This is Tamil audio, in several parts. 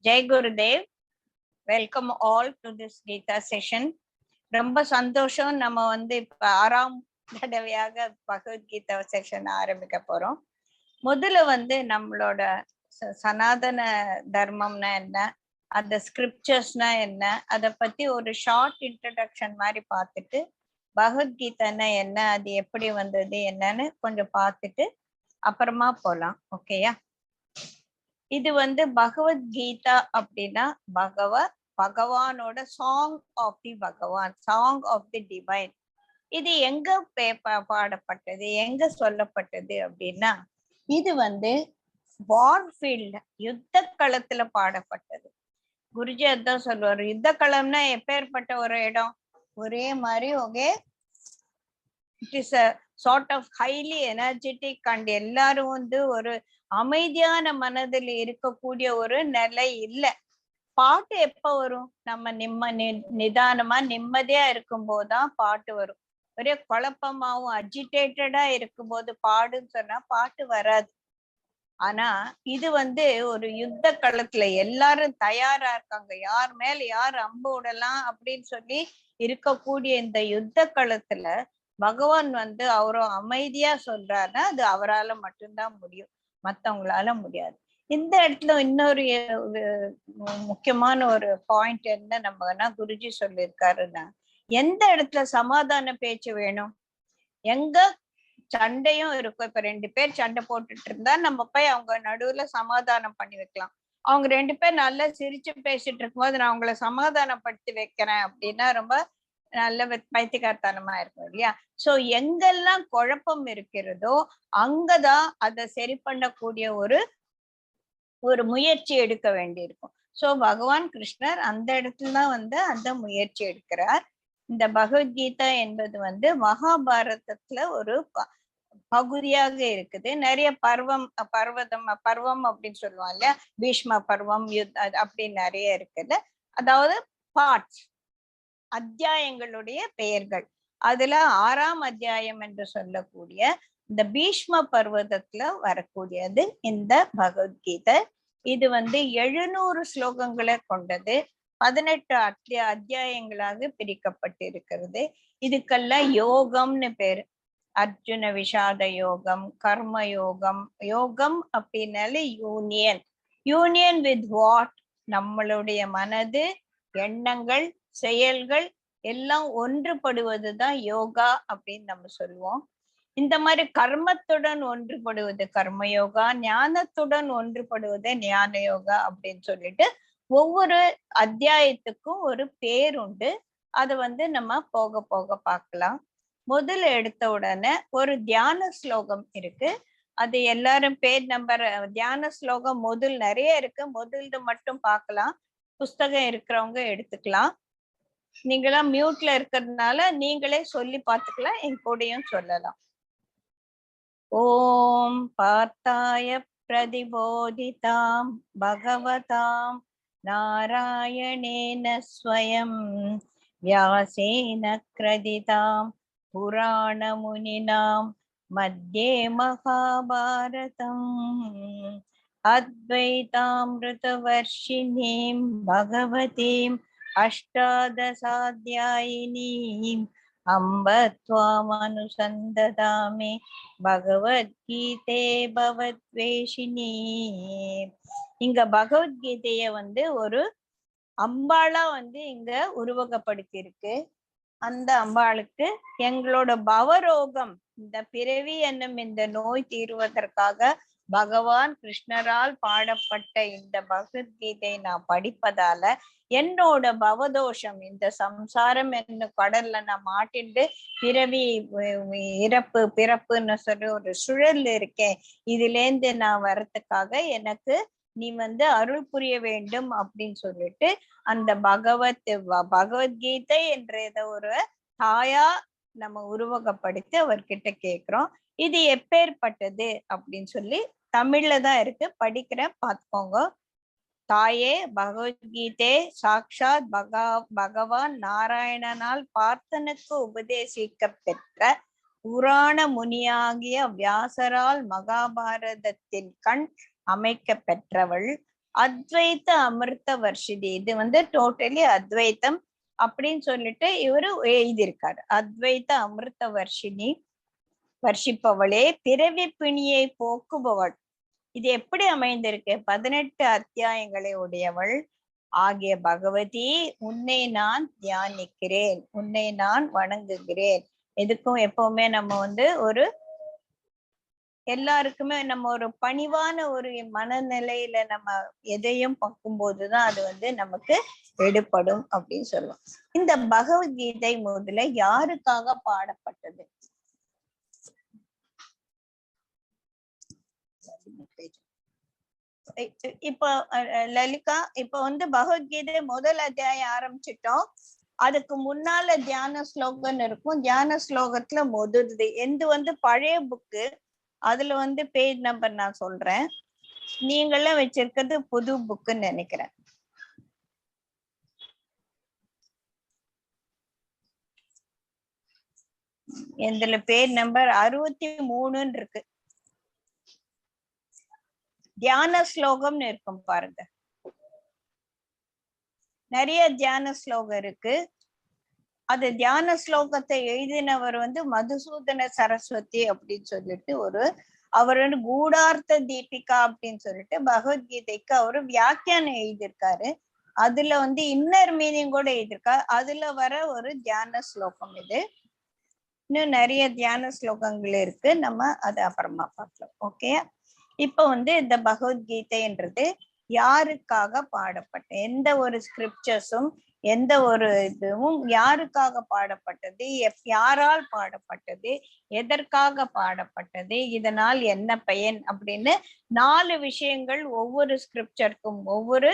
Jai Gurudev. Welcome all to this Gita session. ரொம்ப சந்தோஷம். நம்ம இப்ப 6ஆம் தடவையாக பகவத்கீதா செஷன் ஆரம்பிக்க போறோம். முதல்ல நம்மளோட சனாதன தர்மம்னா என்ன, அந்த ஸ்கிரிப்சர்ஸ்னா என்ன, அதை பத்தி ஒரு ஷார்ட் இன்ட்ரடக்ஷன் மாதிரி பார்த்துட்டு, பகவத்கீதைன்னா என்ன, அது எப்படி வந்தது என்னன்னு கொஞ்சம் பார்த்துட்டு அப்புறமா போலாம். ஓகேயா? இது பகவத்கீதா அப்படின்னா பகவானோட சாங் ஆஃப் தி பகவான், சாங் ஆஃப் தி டிவைன். இது எங்க பாடப்பட்டது, எங்க சொல்லப்பட்டது அப்படின்னா, இது வார்ஃபீல்ட், யுத்த களத்துல பாடப்பட்டது. குருஜி அதான் சொல்லுவாரு, யுத்த களம்னா எப்பேற்பட்ட ஒரு இடம், ஒரே மாதிரி it is a sort of highly energetic and எல்லாரும் ஒரு அமைதியான மனதில் இருக்கக்கூடிய ஒரு நிலை இல்லை. பாட்டு எப்ப வரும்? நம்ம நிதானமா நிம்மதியா இருக்கும் போதுதான் பாட்டு வரும். ஒரே குழப்பமாவும் அஜிடேட்டடா இருக்கும் போது பாடுன்னு சொன்னா பாட்டு வராது. ஆனா இது ஒரு யுத்த களத்துல எல்லாரும் தயாரா இருக்காங்க, யார் மேல யார் அம்பு விடலாம் அப்படின்னு சொல்லி இருக்கக்கூடிய இந்த யுத்த களத்துல பகவான் அவரும் அமைதியா சொல்றாருன்னா அது அவரால மட்டும்தான் முடியும், மத்தவங்களால முடியாது. இந்த இடத்துல இன்னொரு முக்கியமான ஒரு பாயிண்ட் என்ன நம்மனா குருஜி சொல்லியிருக்காருன்னா, எந்த இடத்துல சமாதான பேச்சு வேணும், எங்க சண்டையும் இருக்கும். இப்ப 2 பேர் சண்டை போட்டுட்டு இருந்தா நம்ம போய் அவங்க நடுவுல சமாதானம் பண்ணி வைக்கலாம். அவங்க 2 பேர் நல்லா சிரிச்சு பேசிட்டு இருக்கும்போது நான் அவங்கள சமாதானப்படுத்தி வைக்கிறேன் அப்படின்னா ரொம்ப நல்ல பைத்தியக்காரத்தனமா இருக்கும் இல்லையா? சோ எங்கெல்லாம் குழப்பம் இருக்கிறதோ அங்கதான் அதை சரி பண்ணக்கூடிய ஒரு முயற்சி எடுக்க வேண்டியிருக்கும். சோ பகவான் கிருஷ்ணர் அந்த இடத்துலதான் அந்த முயற்சி எடுக்கிறார். இந்த பகவத்கீதா என்பது மகாபாரதத்துல ஒரு பகுதியாக இருக்குது. நிறைய பர்வம் அப்படின்னு சொல்லுவாங்க இல்லையா, பீஷ்ம பர்வம் அப்படி நிறைய இருக்குது. அதாவது பார்ட்ஸ், அத்தியாயங்களுடைய பெயர்கள். அதுல 6ஆம் அத்தியாயம் என்று சொல்லக்கூடிய இந்த பீஷ்ம பர்வதத்துல வரக்கூடியது இந்த பகவத்கீதை. இது 700 ஸ்லோகங்களை கொண்டது, 18 அத்தியாயங்களாக பிரிக்கப்பட்டிருக்கிறது. இதுக்கெல்லாம் யோகம்னு பேரு. அர்ஜுன விஷாத யோகம், கர்ம யோகம். யோகம் அப்படின்னாலே யூனியன் வித் வாட், நம்மளுடைய மனது, எண்ணங்கள், செயல்கள் எல்லாம் ஒன்றுபடுவதுதான் யோகா அப்படின்னு நம்ம சொல்லுவோம். இந்த மாதிரி கர்மத்துடன் ஒன்றுபடுவது கர்மயோகா, ஞானத்துடன் ஒன்றுபடுவது ஞான யோகா அப்படின்னு சொல்லிட்டு ஒவ்வொரு அத்தியாயத்துக்கும் ஒரு பேர் உண்டு. அது நம்ம போக போக பார்க்கலாம். முதல்ல எடுத்த உடனே ஒரு தியான ஸ்லோகம் இருக்கு. அது எல்லாரும் பேர் நம்பர் தியான ஸ்லோகம் முதல் நிறைய இருக்கு, முதல்து மட்டும் பார்க்கலாம். புஸ்தகம் இருக்கிறவங்க எடுத்துக்கலாம். நீங்களாம் மியூட்ல இருக்கிறதுனால நீங்களே சொல்லி பார்த்துக்கலாம், என் கூடயும் சொல்லலாம். ஓம் பார்த்தாய பிரதிபோதிதாம் பகவதாம் நாராயணேன ஸ்வயம் வியாசேன க்ரதிதாம் புராணமுனினாம் மத்யே மகாபாரதம் அத்வைதாமிருதவர்ஷிணீம் பகவதீம் அஷ்டாதசாத்யாயினீம் அம்ப த்வாமனுசந்ததாமி பகவத்கீதே பவத்வேஷினி. இங்க பகவத்கீதைய ஒரு அம்பாளா இங்க உருவகப்படுத்தி இருக்கு. அந்த அம்பாளுக்கு எங்களோட பவரோகம், இந்த பிறவி என்னும் இந்த நோய் தீர்வதற்காக பகவான் கிருஷ்ணரால் பாடப்பட்ட இந்த பகவத்கீதை நான் படிப்பதால என்னோட பவதோஷம், இந்த சம்சாரம் என்னும் கடல்ல நான் மாட்டிண்டு பிறவி இறப்பு பிறப்புன்னு சொல்லி ஒரு சுழல் இருக்கேன், இதுல இருந்து நான் வர்றதுக்காக எனக்கு நீ அருள் புரிய வேண்டும் அப்படின்னு சொல்லிட்டு அந்த பகவத்கீதை என்ற ஒரு தாயா நம்ம உருவகப்படுத்தி அவர்கிட்ட கேக்குறோம். இது எப்பேற்பட்டது அப்படின்னு சொல்லி தமிழ்ல தான் இருக்கு, படிக்கிறேன், பார்த்துக்கோங்க. தாயே, பகவத்கீதை சாக்ஷாத் பகவான் நாராயணனால் பார்த்தனுக்கு உபதேசிக்க பெற்ற புராண முனியாகிய வியாசரால் மகாபாரதத்தின் கண் அமைக்க பெற்றவள். அத்வைத்த அமிர்த வர்ஷிதி. இது வந்து டோட்டலி அத்வைத்தம் அப்படின்னு சொல்லிட்டு இவரு எழுதியிருக்காரு. அத்வைத்த அமிர்த வர்ஷினி, வர்ஷிப்பவளே பிறவி பிணியை போக்குபவள். இது எப்படி அமைந்திருக்கு? 18 அத்தியாயங்களை உடையவள் ஆகிய பகவதி, உன்னை நான் தியானிக்கிறேன், உன்னை நான் வணங்குகிறேன். எதுக்கும் எப்பவுமே நம்ம வந்து ஒரு எல்லாருக்குமே நம்ம ஒரு பணிவான ஒரு மனநிலையில நம்ம எதையும் பார்க்கும்போதுதான் அது வந்து நமக்கு எடுபடும் அப்படின்னு சொல்லுவோம். இந்த பகவத்கீதை முதல்ல யாருக்காக பாடப்பட்டது? இப்ப லலிகா, இப்ப வந்து பகவத்கீதை முதல் அத்தியாயம் ஆரம்பிச்சிட்டோம். அதுக்கு முன்னால தியான ஸ்லோகம் இருக்கும். தியான ஸ்லோகத்துல முதல்து எந்த வந்து பழைய புக்கு, அதுல வந்து பேஜ் நம்பர் நான் சொல்றேன். நீங்களும் வச்சிருக்கிறது புது புக்குன்னு நினைக்கிறேன். இதுல பேஜ் நம்பர் 63 இருக்கு. தியான ஸ்லோகம்னு இருக்கும் பாருங்க. நிறைய தியான ஸ்லோகம் இருக்கு. அது தியான ஸ்லோகத்தை எழுதினவர் வந்து மதுசூதன சரஸ்வதி அப்படின்னு சொல்லிட்டு அவர் வந்து கூடார்த்த தீபிகா அப்படின்னு சொல்லிட்டு பகவத்கீதைக்கு அவரு வியாக்கியானம் எழுதியிருக்காரு. அதுல வந்து இன்னர் மீனிங் கூட எழுதியிருக்காரு. அதுல வர ஒரு தியான ஸ்லோகம் இது. இன்னும் நிறைய தியான ஸ்லோகங்கள் இருக்கு. நம்ம அதை அப்புறமா பார்க்கலாம். ஓகே, இப்ப வந்து இந்த பகவத்கீதைன்றது யாருக்காக பாடப்பட்ட, எந்த ஒரு ஸ்கிரிப்சர்ஸும் எந்த ஒரு இதுவும் யாருக்காக பாடப்பட்டது, யாரால் பாடப்பட்டது, எதற்காக பாடப்பட்டது, இதனால் என்ன பயன் அப்படின்னு 4 விஷயங்கள் ஒவ்வொரு ஸ்கிரிப்சருக்கும் ஒவ்வொரு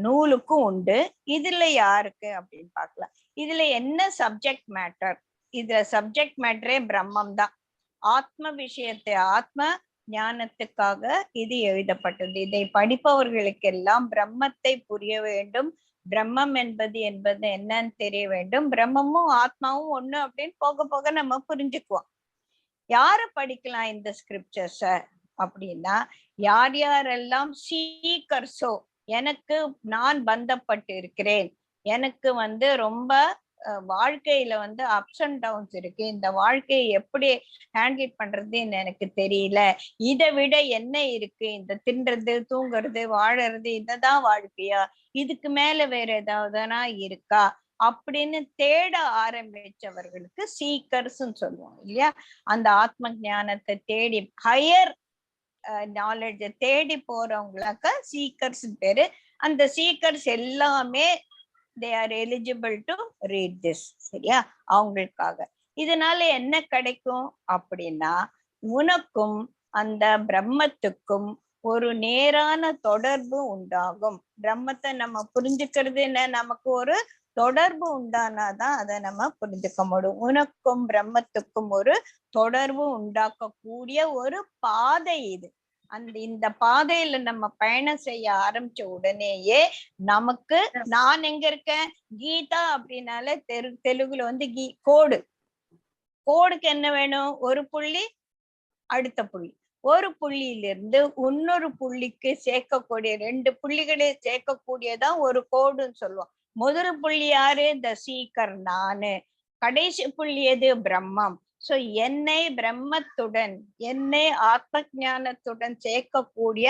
நூலுக்கும் உண்டு. இதுல யாருக்கு அப்படின்னு பார்க்கலாம். இதுல என்ன சப்ஜெக்ட் மேட்டர்? இதுல சப்ஜெக்ட் மேட்டரே பிரம்மம் தான். ஆத்ம விஷயத்தை, ஆத்ம ஞானத்துக்காக இது எழுதப்பட்டது. இதை படிப்பவர்களுக்கெல்லாம் பிரம்மத்தை புரிய வேண்டும். பிரம்மம் என்பது என்னன்னு தெரிய வேண்டும். பிரம்மமும் ஆத்மாவும் ஒண்ணு அப்படின்னு போக போக நம்ம புரிஞ்சுக்குவோம். யாரு படிக்கலாம் இந்த ஸ்கிரிப்சர்ஸ அப்படின்னா, யார் யாரெல்லாம் சீக்கர்ஸோ, எனக்கு நான் பந்தப்பட்டு இருக்கிறேன், எனக்கு வந்து ரொம்ப வாழ்க்கையில வந்து அப்ஸ் அண்ட் டவுன்ஸ் இருக்கு, இந்த வாழ்க்கையை எப்படி ஹேண்டில் பண்றதுன்னு எனக்கு தெரியல, இதை விட என்ன இருக்கு, இந்த தின்றது தூங்குறது வாழறது இததான் வாழ்க்கையா, இதுக்கு மேல வேற ஏதாவதுனா இருக்கா அப்படின்னு தேட ஆரம்பிச்சவர்களுக்கு சீக்கர்ஸ் சொல்லுவோம் இல்லையா. அந்த ஆத்ம ஞானத்தை தேடி ஹையர் நாலேஜ தேடி போறவங்களாக்க சீக்கர்ஸ் பேரு. அந்த சீக்கர்ஸ் எல்லாமே they are eligible to read this. சரியா, அவங்களுக்காக. இதனால என்ன கிடைக்கும் அப்படின்னா, உனக்கும் அந்த பிரம்மத்துக்கும் ஒரு நேரான தொடர்பு உண்டாகும். பிரம்மத்தை நம்ம புரிஞ்சுக்கிறது என்ன, நமக்கு ஒரு தொடர்பு உண்டானாதான் அதை நம்ம புரிஞ்சுக்க முடியும். உனக்கும் பிரம்மத்துக்கும் ஒரு தொடர்பு உண்டாக்கக்கூடிய ஒரு பாதை இது. இந்த பாதையில நம்ம பயணம் செய்ய ஆரம்பிச்ச உடனேயே நமக்கு, நான் எங்க இருக்கேன், கீதா அப்படின்னால தெலுங்குல வந்து கோடுக்கு என்ன வேணும், ஒரு புள்ளி அடுத்த புள்ளி, ஒரு புள்ளியிலிருந்து இன்னொரு புள்ளிக்கு சேர்க்கக்கூடிய 2 புள்ளிகளை சேர்க்கக்கூடியதான் ஒரு கோடுன்னு சொல்லுவோம். முதல் புள்ளி யாரு, த சீக்கர் நானு. கடைசி புள்ளி எது, பிரம்மம். சோ என்னை பிரம்மத்துடன், என்னை ஆத்ம ஞானத்துடன் சேர்க்கக்கூடிய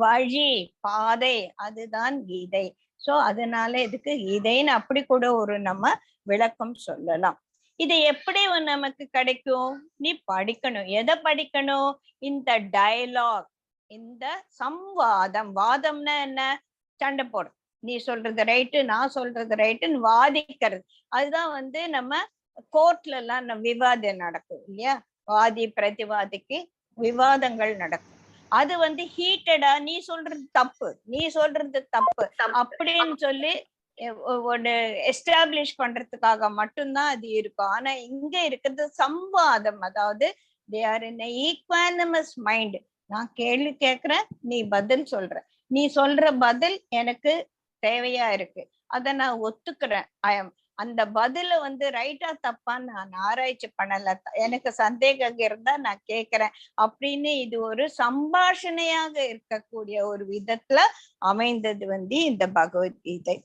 வழி, பாதை, அதுதான் கீதை. சோ அதனால இதுக்கு கீதைன்னு அப்படி கூட ஒரு நம்ம விளக்கம் சொல்லலாம். இது எப்படி நமக்கு கிடைக்கும்? நீ படிக்கணும். எதை படிக்கணும்? இந்த டயலாக், இந்த சம்வாதம். வாதம்னா என்ன, சண்டை போடும். நீ சொல்றது ரைட்டு, நான் சொல்றது ரைட்டுன்னு வாதிக்கிறது. அதுதான் வந்து நம்ம கோர்ட்ல எல்லாம் விவாதம் நடக்கும் இல்லையா. வாதி பிரதிவாதிக்கு விவாதங்கள் நடக்கும். அது வந்து ஹீட்டடா, நீ சொல்றது தப்பு, நீ சொல்றது தப்பு அப்படின்னு சொல்லி ஒரு எஸ்டாப்ளிஷ் பண்றதுக்காக மட்டும்தான் அது இருக்கும். ஆனா இங்க இருக்கிறது சம்வாதம். அதாவது they are in a equanimous mind. நான் கேள்வி கேட்கிறேன், நீ பதில் சொல்ற, நீ சொல்ற பதில் எனக்கு தேவையா இருக்கு, அத நான் ஒத்துக்கிறேன். அந்த பதில வந்து ரைட்டா தப்பான்னு நான் ஆராய்ச்சி பண்ணல, எனக்கு சந்தேகம் இருந்தா நான் கேக்குறேன் அப்படின்னு இது ஒரு சம்பாஷணையாக இருக்கக்கூடிய ஒரு விதத்துல அமைந்தது வந்து இந்த பகவத்கீதை.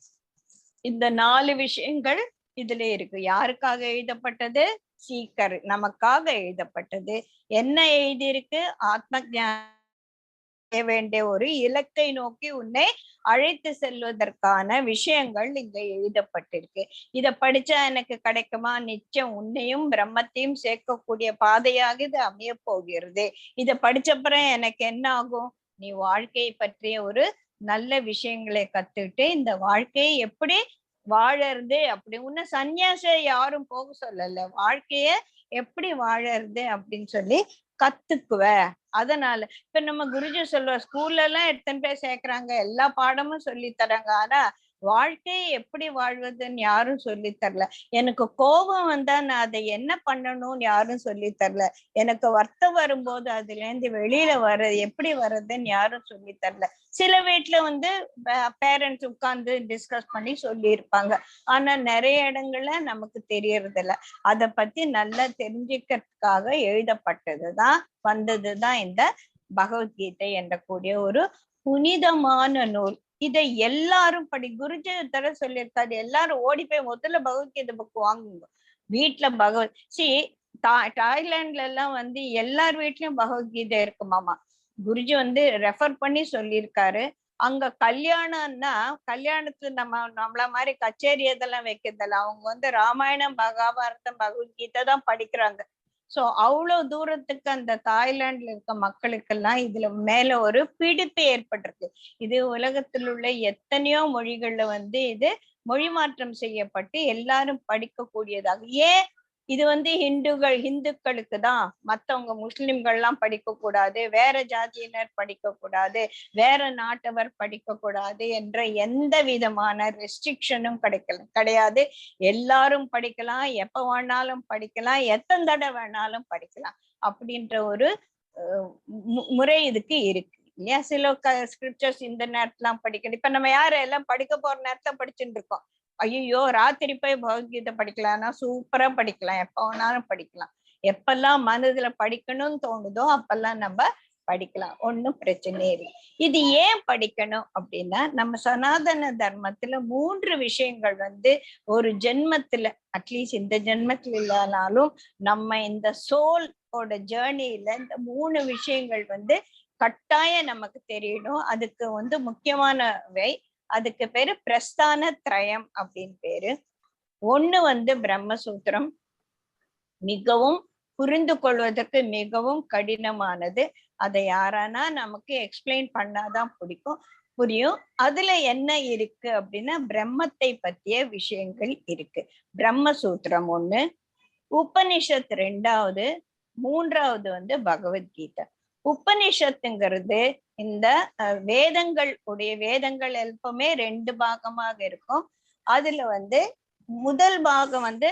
இந்த 4 விஷயங்கள் இதுல இருக்கு. யாருக்காக எழுதப்பட்டது? சீக்கர் நமக்காக எழுதப்பட்டது. என்ன எழுதியிருக்கு? ஆத்ம ஞான வேண்டிய ஒரு இலக்கை நோக்கி உன்னை அழைத்து செல்வதற்கான விஷயங்கள் இங்க எழுதப்பட்டிருக்கு. இத படிச்சா எனக்கு கிடைக்குமா? நிச்சயம் உன்னையும் பிரம்மத்தையும் சேர்க்கக்கூடிய பாதையாக இது அமைய போகிறது. இத படிச்சப்புறம் எனக்கு என்ன ஆகும்? நீ வாழ்க்கையை பற்றிய ஒரு நல்ல விஷயங்களை கத்துட்டு இந்த வாழ்க்கையை எப்படி வாழறது அப்படி உன்ன சன்னியாச யாரும் போக சொல்லல, வாழ்க்கைய எப்படி வாழறது அப்படின்னு சொல்லி கத்துக்குவ. அதனால இப்ப நம்ம குருஜி சொல்லுவார், ஸ்கூல்ல எல்லாம் எத்தனை பேர் சேர்க்கறாங்க, எல்லா பாடமும் சொல்லி தராங்க, ஆனா வாழ்க்கையை எப்படி வாழ்வதுன்னு யாரும் சொல்லி தரல. எனக்கு கோபம் வந்தா நான் அதை என்ன பண்ணணும்னு யாரும் சொல்லி தரல. எனக்கு வருத்தம் வரும்போது அதுல இருந்து வெளியில வர்றது எப்படி வர்றதுன்னு யாரும் சொல்லி தரல. சில வீட்டுல வந்து பேரண்ட்ஸ் உட்கார்ந்து டிஸ்கஸ் பண்ணி சொல்லி இருப்பாங்க, ஆனா நிறைய இடங்கள்ல நமக்கு தெரியறது இல்ல. அத பத்தி நல்லா தெரிஞ்சுக்கிறதுக்காக எழுதப்பட்டதுதான் வந்ததுதான் இந்த பகவத்கீதை என்ற கூடிய ஒரு புனிதமான நூல். இதை எல்லாரும் குருஜி தர சொல்லியிருக்காரு, எல்லாரும் ஓடி போய் முதல்ல பகவத்கீதை புக் வாங்குங்க வீட்டுல. தாய்லாந்துல எல்லாம் வந்து எல்லார் வீட்லயும் பகவத்கீதை இருக்குமாமா. குருஜி வந்து ரெஃபர் பண்ணி சொல்லியிருக்காரு. அங்க கல்யாணம்னா கல்யாணத்துல நம்மள மாதிரி கச்சேரி இதெல்லாம் வைக்கிறதில்ல, அவங்க வந்து ராமாயணம் மகாபாரதம் பகவத்கீதை தான் படிக்கிறாங்க. சோ அவ்வளவு தூரத்துக்கு அந்த தாய்லாந்துல இருக்க மக்களுக்கெல்லாம் இதுல மேல ஒரு பிடிப்பு ஏற்பட்டிருக்கு. இது உலகத்தில் உள்ள எத்தனையோ மொழிகள்ல வந்து இது மொழி மாற்றம் செய்யப்பட்டு எல்லாரும் படிக்க கூடியதாக. ஏன் இது வந்து இந்துக்களுக்கு தான், மத்தவங்க முஸ்லிம்கள் எல்லாம் படிக்க கூடாது, வேற ஜாதியினர் படிக்க கூடாது, வேற நாட்டவர் படிக்க கூடாது என்ற எந்த விதமான ரெஸ்ட்ரிக்ஷனும் கிடையாது. எல்லாரும் படிக்கலாம், எப்ப வேணாலும் படிக்கலாம், எத்தனை தடவை வேணாலும் படிக்கலாம் அப்படின்ற ஒரு முறை இதுக்கு இருக்கு இல்லையா? சில ஸ்கிரிப்சர்ஸ் இந்த நேரத்துலாம் படிக்கணும். இப்ப நம்ம யாரும் எல்லாம் படிக்க போற நேரத்துல படிச்சுட்டு இருக்கோம். ஐயோ ராத்திரி போய் பகவத்கீதை படிக்கலாம்னா சூப்பரா படிக்கலாம், எப்ப வேணாலும் படிக்கலாம். எப்பெல்லாம் மனதுல படிக்கணும்னு தோணுதோ அப்பெல்லாம் நம்ம படிக்கலாம், ஒன்னும் பிரச்சனை இல்லை. இது ஏன் படிக்கணும் அப்படின்னா, நம்ம சனாதன தர்மத்துல 3 விஷயங்கள் வந்து ஒரு ஜென்மத்துல, அட்லீஸ்ட் இந்த ஜென்மத்துல இல்லைனாலும் நம்ம இந்த சோலோட ஜேர்னில இந்த 3 விஷயங்கள் வந்து கட்டாயம் நமக்கு தெரியணும். அதுக்கு வந்து முக்கியமானவை, அதுக்கு பேரு பிரஸ்தான திரயம் அப்படின்னு பேரு. ஒண்ணு வந்து பிரம்மசூத்திரம், மிகவும் புரிந்து கொள்வதற்கு மிகவும் கடினமானது. அதை யாரானா நமக்கு எக்ஸ்பிளைன் பண்ணாதான் புரியும். அதுல என்ன இருக்கு அப்படின்னா பிரம்மத்தை பற்றிய விஷயங்கள் இருக்கு. பிரம்மசூத்திரம் 1, உபனிஷத் 2வது, 3வது வந்து பகவத்கீதை. உபனிஷத்துங்கிறது இந்த வேதங்கள் எப்பவுமே 2 பாகமாக இருக்கும். அதுல வந்து முதல் பாகம் வந்து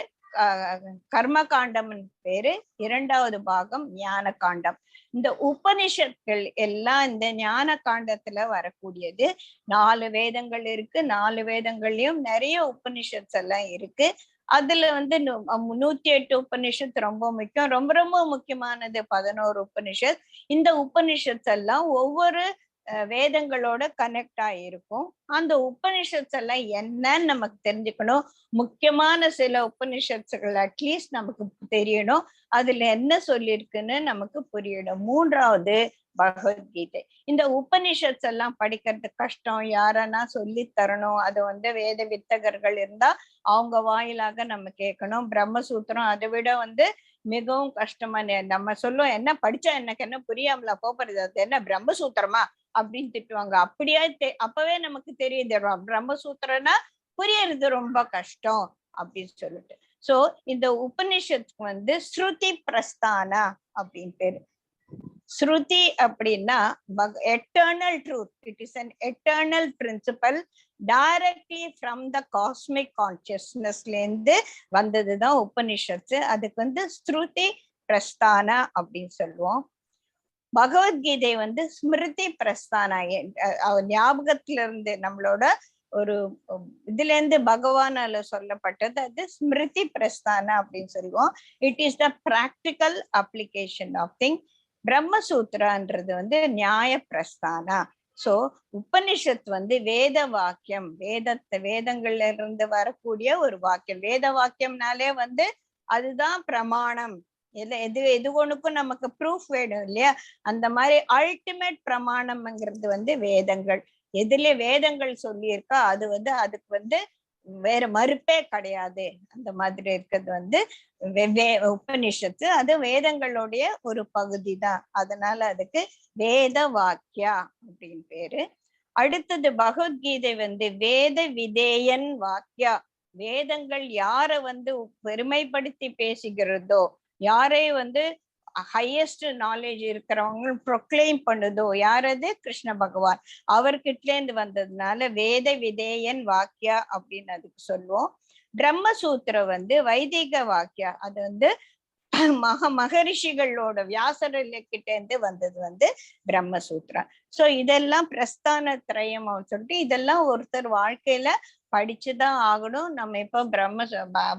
கர்ம காண்டம் பேரு, 2வது பாகம் ஞான காண்டம். இந்த உபனிஷத்கள் எல்லாம் இந்த ஞான காண்டத்துல வரக்கூடியது. 4 வேதங்கள் இருக்கு, 4 வேதங்கள்லயும் நிறைய உபனிஷத்ஸ் எல்லாம் இருக்கு. அதுல வந்து 108 உபனிஷத் ரொம்ப முக்கியம். ரொம்ப ரொம்ப முக்கியமானது 11 உபனிஷத். இந்த உபனிஷத்ஸ் எல்லாம் ஒவ்வொரு வேதங்களோட கனெக்ட் ஆயிருக்கும். அந்த உபனிஷத்ஸ் எல்லாம் என்னன்னு நமக்கு தெரிஞ்சுக்கணும். முக்கியமான சில உபனிஷத்துகள் அட்லீஸ்ட் நமக்கு தெரியணும், அதுல என்ன சொல்லியிருக்குன்னு நமக்கு புரியணும். 3வது பகவத்கீதை. இந்த உபனிஷத்ஸ் எல்லாம் படிக்கிறது கஷ்டம், யாரனா சொல்லி தரணும். அது வந்து வேத வித்தகர்கள் இருந்தா அவங்க வாயிலாக நம்ம கேட்கணும். பிரம்மசூத்திரம் அதை விட வந்து மிகவும் கஷ்டமான, நம்ம சொல்லுவோம் என்ன படிச்சா எனக்கு என்ன புரியாமல போறது, அது என்ன பிரம்மசூத்திரமா அப்படின்னு திட்டுவாங்க. அப்படியே அப்பவே நமக்கு தெரியுது பிரம்மசூத்திரம்னா புரியறது ரொம்ப கஷ்டம் அப்படின்னு சொல்லிட்டு. சோ இந்த உபனிஷத்துக்கு வந்து ஸ்ருதி பிரஸ்தானா அப்படின்னு பேரு. ஸ்ருதி அப்படின்னா eternal truth, it is an eternal principle directly from the cosmic consciousnessல இருந்து வந்ததுதான் உபனிஷத்து. அதுக்கு வந்து ஸ்ருதி பிரஸ்தானா அப்படின்னு சொல்லுவோம். பகவத்கீதை வந்து ஸ்மிருதி பிரஸ்தானா, ஞாபகத்துல இருந்து நம்மளோட ஒரு இதுல இருந்து பகவானால சொல்லப்பட்டது. அது ஸ்மிருதி பிரஸ்தான அப்படின்னு சொல்லுவோம். It is the practical application of thing. பிரம்மசூத்ரான்றது வந்து நியாய பிரஸ்தானா. சோ உபனிஷத் வந்து வேத வாக்கியம், வேதங்கள்ல இருந்து வரக்கூடிய ஒரு வாக்கியம். வேத வாக்கியம்னாலே வந்து அதுதான் பிரமாணம். எது ஒண்ணுக்கும் நமக்கு ப்ரூஃப் வேணும் இல்லையா? அந்த மாதிரி அல்டிமேட் பிரமாணம்ங்கிறது வந்து வேதங்கள். எதுல வேதங்கள் சொல்லியிருக்கா அது வந்து அதுக்கு வந்து வேற மறுப்பே கிடையாது. அந்த மாதிரி இருக்கிறது வந்து உபனிஷத்து. அது வேதங்களுடைய ஒரு பகுதி தான். அதனால அதுக்கு வேத வாக்கியா அப்படின்னு பேரு. அடுத்தது பகவத்கீதை வந்து வேத விதேயன் வாக்கியா. வேதங்கள் யார வந்து பெருமைப்படுத்தி பேசுகிறதோ, யாரை வந்து ஹையஸ்ட் நாலேஜ் இருக்கிறவங்க ப்ரொக்ளைம் பண்ணுதோ, யாரது? கிருஷ்ண பகவான். அவர்கிட்ட இருந்து வந்ததுனால வேத விதேயன் வாக்கியா அப்படின்னு அதுக்கு சொல்லுவோம். பிரம்மசூத்திரம் வந்து வைதிக வாக்கியா. அது வந்து மகரிஷிகளோட வியாசர் கிட்ட இருந்து வந்தது வந்து பிரம்மசூத்திரம். சோ இதெல்லாம் பிரஸ்தான திரயம் சொல்லிட்டு இதெல்லாம் ஒருத்தர் வாழ்க்கையில படிச்சுதான் ஆகணும். நம்ம இப்ப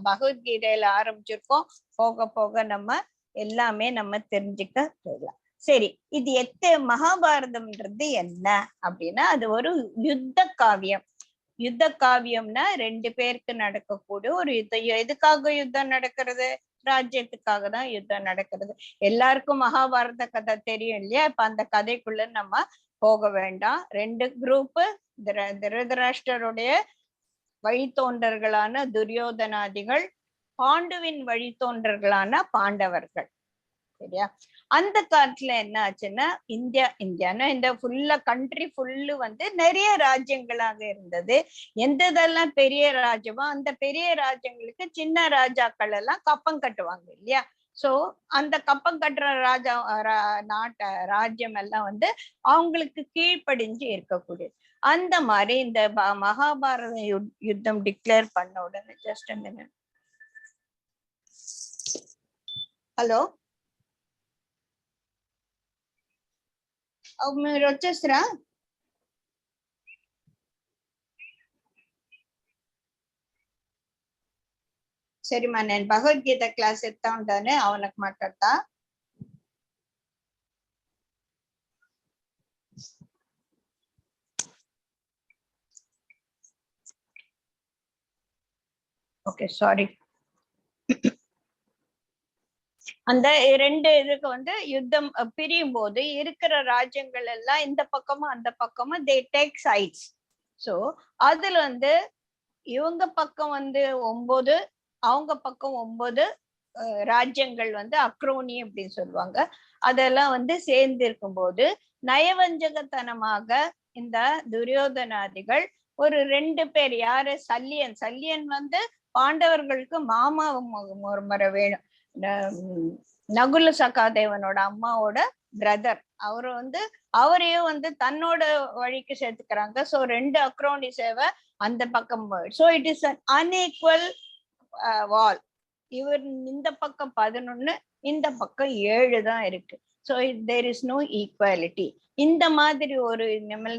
பகவத்கீதையில ஆரம்பிச்சிருக்கோம். போக போக நம்ம எல்லாமே நம்ம தெரிஞ்சுக்க போகலாம். சரி, இது மகாபாரதம்ன்றது என்ன அப்படின்னா, அது ஒரு யுத்த காவியம். யுத்த காவியம்னா 2 பேருக்கு நடக்கக்கூடிய ஒரு யுத்தம். எதுக்காக யுத்தம் நடக்கிறது? ராஜ்யத்துக்காக தான் யுத்தம் நடக்கிறது. எல்லாருக்கும் மகாபாரத கதை தெரியும் இல்லையா? இப்ப அந்த கதைக்குள்ள நம்ம போக வேண்டாம். 2 குரூப், திருதராஷ்டருடைய வழித்தோன்றர்களான துரியோதனாதிகள், பாண்டுவின் வழித்தோன்றர்களான பாண்டவர்கள். சரியா? அந்த காலத்துல என்ன ஆச்சுன்னா, இந்தியானா இந்த ஃபுல்லா கண்ட்ரி ஃபுல்லு வந்து நிறைய ராஜ்யங்களாக இருந்தது. எந்ததெல்லாம் பெரிய ராஜ்யமோ அந்த பெரிய ராஜ்யங்களுக்கு சின்ன ராஜாக்கள் எல்லாம் கப்பம் கட்டுவாங்க இல்லையா? சோ அந்த கப்பம் கட்டுற ராஜ்யம் எல்லாம் வந்து அவங்களுக்கு கீழ்ப்படிஞ்சு இருக்கக்கூடியது. அந்த மாதிரி இந்த மகாபாரத யுத்தம் டிக்ளேர் பண்ண உடனே, ஜஸ்ட் a minute. హలో, మీరు వచ్చేసరా? సరిమా, నేను భగవద్గీత క్లాస్ చెప్తా ఉంటాను, అవనకు మాట్లాడతా. Okay, sorry. அந்த 2 இதுக்கு வந்து யுத்தம் பிரியும் போது இருக்கிற ராஜ்யங்கள் எல்லாம் இந்த பக்கமும் அந்த பக்கமும் they take sides. சோ அதுல வந்து இவங்க பக்கம் வந்து 9, அவங்க பக்கம் 9 ராஜ்யங்கள் வந்து அக்ரோனி அப்படின்னு சொல்லுவாங்க. அதெல்லாம் வந்து சேர்ந்து இருக்கும் போது நயவஞ்சகத்தனமாக இந்த துரியோதனாதிகள் ஒரு 2 பேர், யாரு? சல்லியன் வந்து பாண்டவர்களுக்கு மாமா ஒரு முறை வேணும். நகுல சகாதேவனோட அம்மாவோட பிரதர். அவரு வந்து அவரையும் வந்து தன்னோட வழிக்கு சேர்த்துக்கிறாங்க. சோ 2 அக்ரோனி சேவை அந்த பக்கம். So it is an unequal wall. இவர் இந்த பக்கம் 11, இந்த பக்கம் 7 தான் இருக்கு. So there is no equality. இந்த மாதிரி ஒரு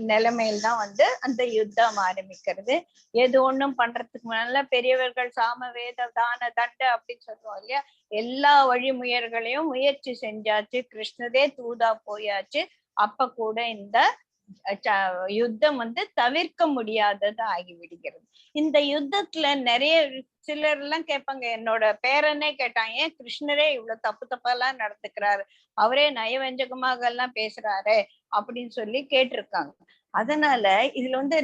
நிலைமையில் தான் வந்து அந்த யுத்தம் ஆரம்பிக்கிறது. எது ஒண்ணும் பண்றதுக்கு முன்னால பெரியவர்கள் சாம வேத தான தண்ட அப்படின்னு சொல்லுவோம் இல்லையா? எல்லா வழிமுயல்களையும் முயற்சி செஞ்சாச்சு. கிருஷ்ணரே தூதா போயாச்சு. அப்ப கூட இந்த யுத்தம் வந்து தவிர்க்க முடியாதது ஆகிவிடுகிறது. இந்த யுத்தத்துல நிறைய சிலர் எல்லாம் கேட்பாங்க, என்னோட பேரனே கேட்டான், ஏன் கிருஷ்ணரே இவ்வளவு தப்பா எல்லாம் நடந்துக்கிறாரு, அவரே நயவஞ்சகமாக எல்லாம் பேசுறாரு அப்படின்னு சொல்லி கேட்டிருக்காங்க. அதனால இதுல வந்து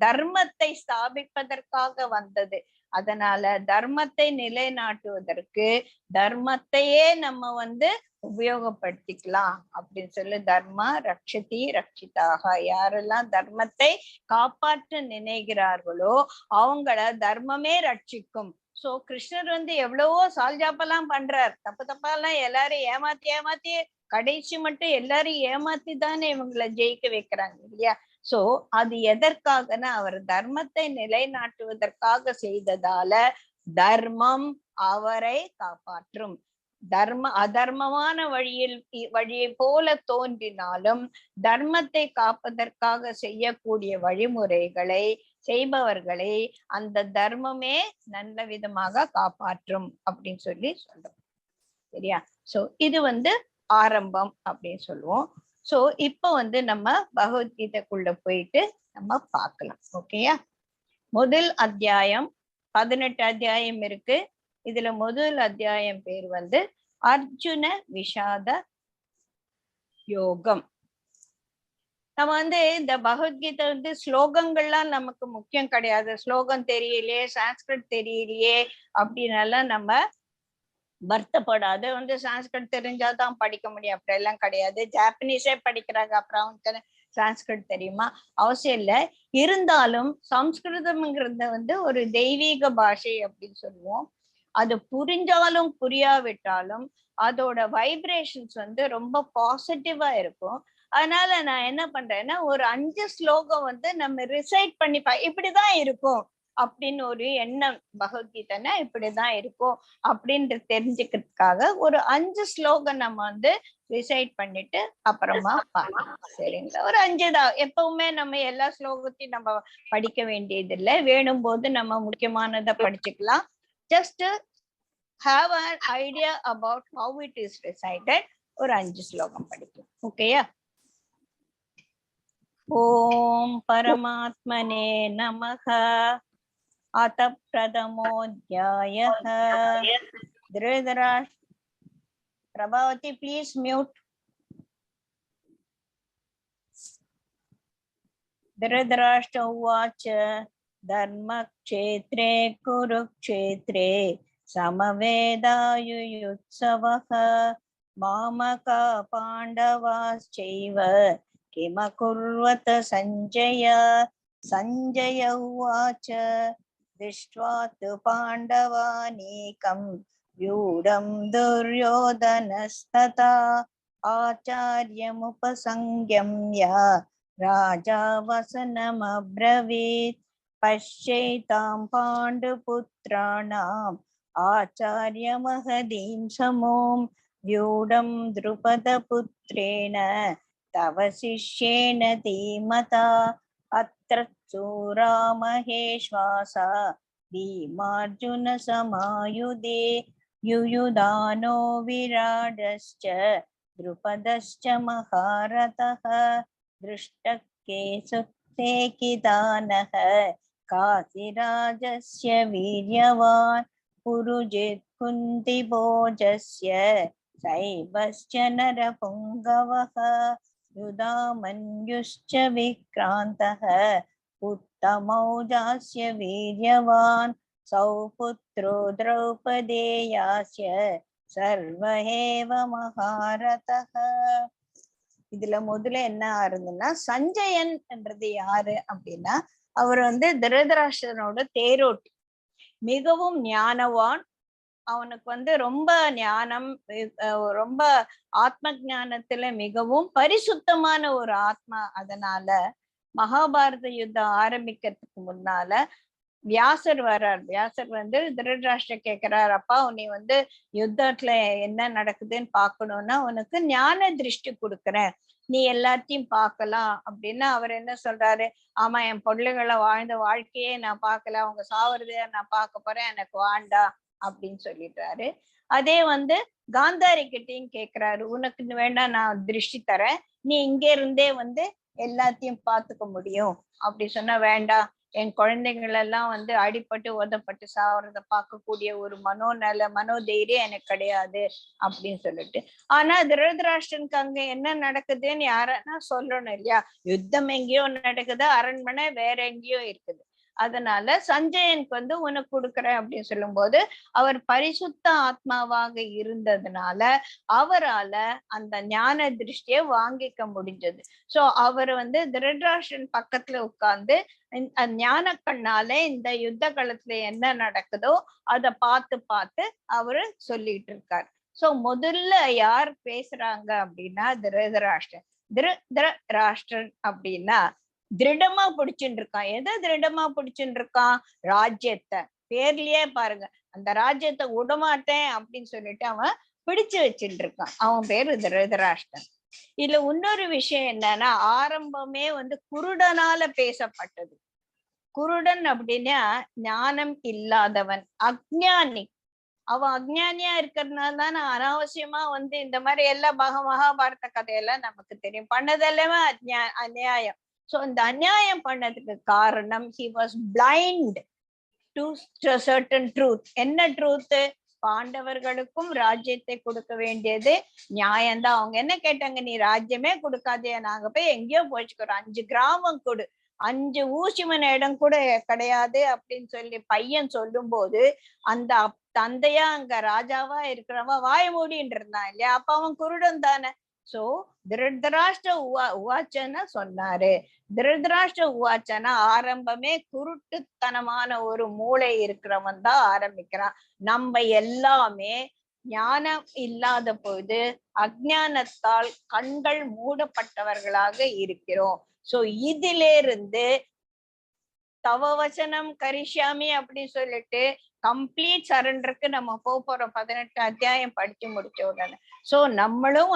தர்மத்தை ஸ்தாபிப்பதற்காக வந்தது. அதனால தர்மத்தை நிலைநாட்டுவதற்கு தர்மத்தையே நம்ம வந்து உபயோகப்படுத்திக்கலாம் அப்படின்னு சொல்லி, தர்மா ரக்ஷதி ரக்ஷிதாக. யாரெல்லாம் தர்மத்தை காப்பாற்ற நினைக்கிறார்களோ அவங்கள தர்மமே ரட்சிக்கும். சோ கிருஷ்ணர் வந்து எவ்வளவோ சால்ஜாப்பெல்லாம் பண்றார், தப்பெல்லாம் எல்லாரும் ஏமாத்தி கடைசி மட்டும் எல்லாரும் ஏமாத்தி தானே இவங்களை ஜெயிக்க வைக்கிறாங்க இல்லையா? சோ அது எதற்காகனா அவர் தர்மத்தை நிலைநாட்டுவதற்காக செய்ததால தர்மம் அவரை காப்பாற்றும். அதர்மமான வழியை போல தோன்றினாலும் தர்மத்தை காப்பதற்காக செய்யக்கூடிய வழிமுறைகளை செய்பவர்களை அந்த தர்மமே நல்ல விதமாக காப்பாற்றும் அப்படின்னு சொல்றோம். சரியா? சோ இது ஆரம்பம் அப்படின்னு சொல்லுவோம். சோ இப்ப நம்ம பகவத்கீதைக்குள்ள போயிட்டு நம்ம பார்க்கலாம். ஓகேயா? முதல் அத்தியாயம் 18 அத்தியாயம் இருக்கு. இதுல முதல் அத்தியாயம் பேர் அர்ஜுன விஷாத யோகம். நம்ம இந்த பகவத்கீதை ஸ்லோகங்கள்லாம் நமக்கு முக்கியம் கிடையாது. ஸ்லோகம் தெரியலையே, சான்ஸ்கிரிட் தெரியலையே அப்படின்னெல்லாம் நம்ம வருத்தப்படாது. சான்ஸ்கிரிட் தெரிஞ்சாதான் படிக்க முடியும் அப்படியெல்லாம் கிடையாது. ஜாப்பனீஸே படிக்கிறாங்க, அப்புறம் அவனுக்கு சான்ஸ்கிரிட் தெரியுமா? அவசியம் இல்லை. இருந்தாலும் சம்ஸ்கிருதம்ங்கிறது ஒரு தெய்வீக பாஷை அப்படின்னு சொல்லுவோம். அது புரிஞ்சாலும் புரியாவிட்டாலும் அதோட வைப்ரேஷன்ஸ் ரொம்ப பாசிட்டிவா இருக்கும். அதனால நான் என்ன பண்றேன்னா, ஒரு 5 ஸ்லோகம் நம்ம ரிசைட் பண்ணி இப்படிதான் இருக்கும் அப்படின்னு ஒரு எண்ணம். பகவத்கீதைன்னா இப்படிதான் இருக்கும் அப்படின்னு தெரிஞ்சுக்கிறதுக்காக ஒரு 5 ஸ்லோகம் நம்ம ரிசைட் பண்ணிட்டு அப்புறமா பார்க்கலாம். சரிங்களா? ஒரு 5 தான். எப்பவுமே நம்ம எல்லா ஸ்லோகத்தையும் நம்ம படிக்க வேண்டியது இல்லை. வேணும் போது நம்ம முக்கியமானதை படிச்சுக்கலாம். Just have an idea about how it is recited. ஒரு 5 ஸ்லோகம் படிக்கலாம். ஓகேயா? ஓம் பரமாத்மனே நமஹ. அத பிரதமோத்யாயः. Dhritarashtra Prabhavathi please mute. திருதராஷ்டிர உவாச்ச தர்மக்ஷேத்ரே குருக்ஷேத்ரே समवेदायुयुत्सवः मामका पाण्डवाश्चैव किमकुर्वत सञ्जय. सञ्जय उवाच दृष्ट्वा तु पाण्डवानीकं व्यूढं दुर्योधनस्तथा आचार्यमुपसंज्ञम्य राजा वसनमब्रवीत्. पश्यैतां पाण्डुपुत्राणाम् आचार्य महदीं समूं व्यूढं द्रुपदपुत्रेण तव शिष्येण धीमता. अत्र चूरामहेश्वासा भीमार्जुन समायुधे युयुधानो विराडश्च द्रुपदश्च महारथः. दृष्टकेसुते किदानः काशिराजस्य वीर्यवान् पुरुजित् कुन्तिभोजस्य शैवश्च नरपुङ्गवः. युधामन्युश्च विक्रान्तः उत्तमौजास्य वीर्यवान् सौपुत्रो द्रौपदेयास्य सर्व एव महारथः. இதுல முதல்ல என்ன இருந்ததுன்னா, சஞ்சயன் என்றது யாரு அப்படின்னா, அவர் திருதராஷ்டிரனோட தேரோட்டி. மிகவும் ஞானவான். அவனுக்கு ரொம்ப ஞானம், ரொம்ப ஆத்ம ஞானத்துல மிகவும் பரிசுத்தமான ஒரு ஆத்மா. அதனால மகாபாரத யுத்தம் ஆரம்பிக்கிறதுக்கு முன்னால வியாசர் வர்றார். வியாசர் திருதராஷ்டிர கேக்குறார், அப்பா நீ யுத்தத்துல என்ன நடக்குதுன்னு பாக்கணும்னா உனக்கு ஞான திருஷ்டி கொடுக்குறேன், நீ எல்லாத்தையும் பார்க்கலாம் அப்படின்னு. அவர் என்ன சொல்றாரு, ஆமா என் பிள்ளைகளை வாழ்ந்த வாழ்க்கையே நான் பார்க்கல, அவங்க சாவறதே நான் பார்க்க போறேன், எனக்கு வேண்டாம் அப்படின்னு சொல்லிடுறாரு. அதே காந்தாரி கிட்டையும் கேக்குறாரு, உனக்கு வேண்டாம் நான் திருஷ்டி தரேன், நீ இங்க இருந்தே எல்லாத்தையும் பார்த்துக்க முடியும் அப்படி சொன்னா, வேண்டாம் என் குழந்தைகள் எல்லாம் அடிபட்டு உதப்பட்டு சாவறத பார்க்கக்கூடிய ஒரு மனோதைரியம் எனக்கு கிடையாது அப்படின்னு சொல்லிட்டு. ஆனா திருதராஷ்டிரனுக்கு அங்க என்ன நடக்குதுன்னு யாரன்னா சொல்லணும் இல்லையா? யுத்தம் எங்கேயோ நடக்குது, அரண்மனை வேற எங்கேயோ இருக்குது. அதனால சஞ்சயனுக்கு உனக்கு கொடுக்குறேன் அப்படின்னு சொல்லும் போது, அவர் பரிசுத்த ஆத்மாவாக இருந்ததுனால அவரால அந்த ஞான திருஷ்டியை வாங்கிக்க முடிஞ்சது. சோ அவர் திருதராஷ்டிரன் பக்கத்துல உட்கார்ந்து ஞான கண்ணால இந்த யுத்த காலத்துல என்ன நடக்குதோ அத பார்த்து அவரு சொல்லிட்டு இருக்காரு. சோ முதல்ல யார் பேசுறாங்க அப்படின்னா திருதராஷ்டிரன். திருதராஷ்டிரன் அப்படின்னா திருடமா பிடிச்சுட்டு இருக்கான். எதை திருடமா பிடிச்சுட்டு இருக்கான்? ராஜ்யத்தை. பேர்லயே பாருங்க, அந்த ராஜ்யத்தை விடமாட்டேன் அப்படின்னு சொல்லிட்டு அவன் பிடிச்சு வச்சுட்டு இருக்கான். அவன் பேரு திருதராஷ்டிரன். இதுல இன்னொரு விஷயம் என்னன்னா, ஆரம்பமே குருடனால பேசப்பட்டது. குருடன் அப்படின்னா ஞானம் இல்லாதவன், அஜ்ஞானி. அவன் அஜ்ஞானியா இருக்கிறதுனால தான் அனாவசியமா இந்த மாதிரி எல்லாம் மகாபாரத கதையெல்லாம் நமக்கு தெரியும். பண்ணதெல்லாமே அநியாயம். சோ இந்த அநியாயம் பண்ணதுக்கு காரணம் he was blind to certain truth. என்ன ட்ரூத்? பாண்டவர்களுக்கும் ராஜ்யத்தை கொடுக்க வேண்டியது நியாயம்தான். அவங்க என்ன கேட்டாங்க, நீ ராஜ்யமே கொடுக்காதே, நாங்க போய் எங்கேயோ போச்சுக்கிறோம், 5 கிராமம் கொடு, 5 ஊசிமன இடம் கூட கிடையாது அப்படின்னு சொல்லி பையன் சொல்லும் போது அந்த தந்தையா அங்க ராஜாவா இருக்கிறவன் வாய மூடின்னு இருந்தான் இல்லையா? அப்ப அவன் குருடன் தானே. சோ திருதராஷ்டிர உவாச்சன சொன்னாரு. திருதராஷ்டிர உவாச்சனா ஆரம்பமே குருட்டுத்தனமான ஒரு மூளை இருக்கிறவன் தான் ஆரம்பிக்கிறான். நம்ம எல்லாமே ஞானம் இல்லாத போது அஜ்ஞானத்தால் கண்கள் மூடப்பட்டவர்களாக இருக்கிறோம். சோ இதிலிருந்து தவவசனம் கரிஷ்யாமி அப்படின்னு சொல்லிட்டு கம்ப்ளீட் சரண்டருக்கு நம்ம போறோம் 18 அத்தியாயம் படிச்சு முடிச்ச உடனே. சோ நம்மளும்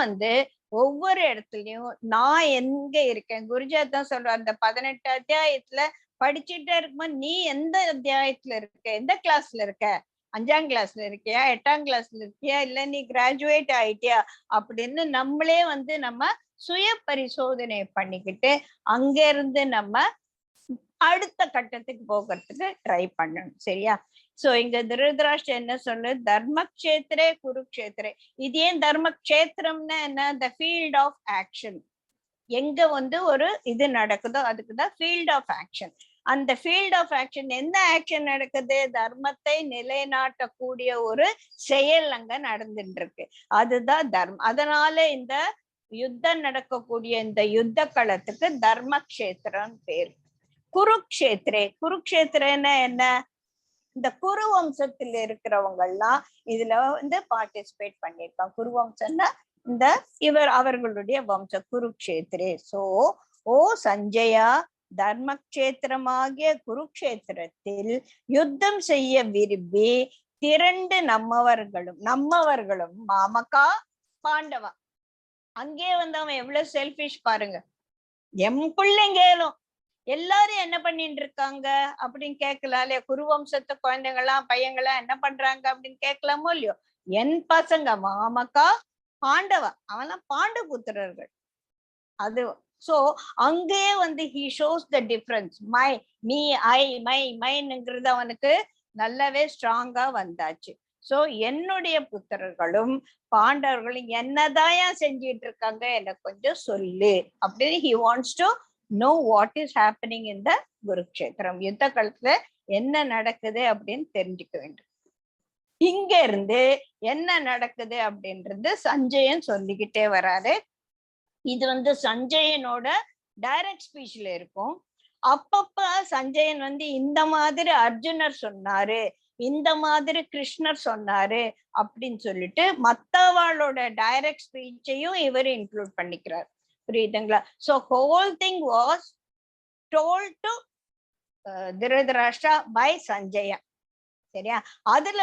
ஒவ்வொரு இடத்துலயும் நான் எங்க இருக்கேன், குருஜா தான் சொல்ற, அந்த 18 அத்தியாயத்துல படிச்சுட்டே இருக்கும்போது நீ எந்த அத்தியாயத்துல இருக்க, எந்த கிளாஸ்ல இருக்க, 5ஆம் கிளாஸ்ல இருக்கியா, 8ஆம் கிளாஸ்ல இருக்கியா, இல்ல நீ கிராஜுவேட் ஆயிட்டியா அப்படின்னு நம்மளே நம்ம சுய பரிசோதனை பண்ணிக்கிட்டு அங்க இருந்து நம்ம அடுத்த கட்டத்துக்கு போகிறதுக்கு ட்ரை பண்ணணும். சரியா? சோ இங்க திருதராஷ்டிரன் என்ன சொல்லு, தர்மக்ஷேத்திரே குருக்ஷேத்திரே. இது ஏன் தர்மக்ஷேத்திரம்னா என்ன? The field of action. எங்க ஒரு இது நடக்குதோ அதுக்குதான் ஃபீல்ட் ஆஃப் ஆக்ஷன். அந்த ஃபீல்ட் ஆஃப் ஆக்ஷன் என்ன ஆக்ஷன் நடக்குது? தர்மத்தை நிலைநாட்டக்கூடிய ஒரு செயல் அங்க நடந்துட்டு இருக்கு. அதுதான் தர்மம். அதனால இந்த யுத்தம் நடக்கக்கூடிய இந்த யுத்த களத்துக்கு தர்மக்ஷேத்திரம் பேர். குருக்ஷேத்திரே, குருக்ஷேத்திரன்னா என்ன? இந்த குரு வம்சத்துல இருக்கிறவங்க எல்லாம் இதுல பார்ட்டிசிபேட் பண்ணிருக்காங்க. குரு வம்சம்னா இந்த அவர்களுடைய வம்சம் குருக்ஷேத்திரே. சோ ஓ சஞ்சயா, தர்மக்ஷேத்திரமாகிய குருக்ஷேத்திரத்தில் யுத்தம் செய்ய விரும்பி திரண்டு நம்மவர்களும் மாமகா பாண்டவா. அங்கே அவன் எவ்வளவு செல்பிஷ் பாருங்க. எம் பிள்ளைங்களும் எல்லாரும் என்ன பண்ணிட்டு இருக்காங்க அப்படின்னு கேட்கலாம் இல்லையா? குருவம்சத்து குழந்தைங்களாம் பையங்களாம் என்ன பண்றாங்க அப்படின்னு கேட்கலாமோ இல்லையோ? என் பசங்க மாமக்கா பாண்டவா, அவெல்லாம் பாண்டு புத்திரர்கள். அது சோ அங்கேயே he shows the difference. My me I my மைன்ங்கிறது அவனுக்கு நல்லாவே ஸ்ட்ராங்கா வந்தாச்சு. சோ என்னுடைய புத்திரர்களும் பாண்டவர்களும் என்னதாயா செஞ்சிட்டு இருக்காங்க, எனக்கு கொஞ்சம் சொல்லு அப்படின்னு he wants to know what is happening in the Kurukshetra. யுத்த காலத்துல என்ன நடக்குது அப்படின்னு தெரிஞ்சுக்க வேண்டும். இங்க இருந்து என்ன நடக்குது அப்படின்றது சஞ்சயன் சொல்லிக்கிட்டே வராரு. இது சஞ்சயனோட டைரக்ட் ஸ்பீச்ல இருக்கும். அப்பப்ப சஞ்சயன் இந்த மாதிரி அர்ஜுனர் சொன்னாரு, இந்த மாதிரி கிருஷ்ணர் சொன்னாரு அப்படின்னு சொல்லிட்டு மத்தவாளோட டைரக்ட் ஸ்பீச்சையும் இவர் இன்க்ளூட் பண்ணிக்கிறார். புரியுதுங்களா? So whole thing was told to Dhritarashtra by Sanjaya. சரியா? அதுல